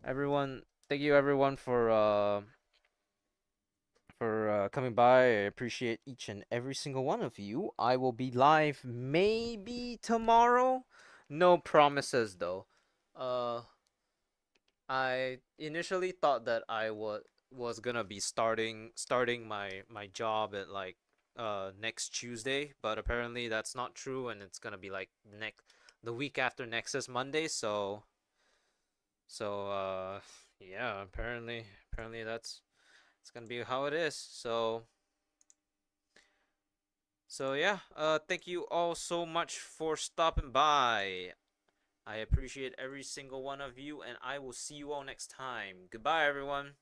Everyone, thank you everyone for coming by. I appreciate each and every single one of you. I will be live maybe tomorrow. No promises though. Uh, I initially thought that I was gonna be starting my job at like next Tuesday, but apparently that's not true, and it's gonna be like next the week after next is Monday. So yeah, apparently that's it's gonna be how it is. So yeah, thank you all so much for stopping by. I appreciate every single one of you, and I will see you all next time. Goodbye, everyone.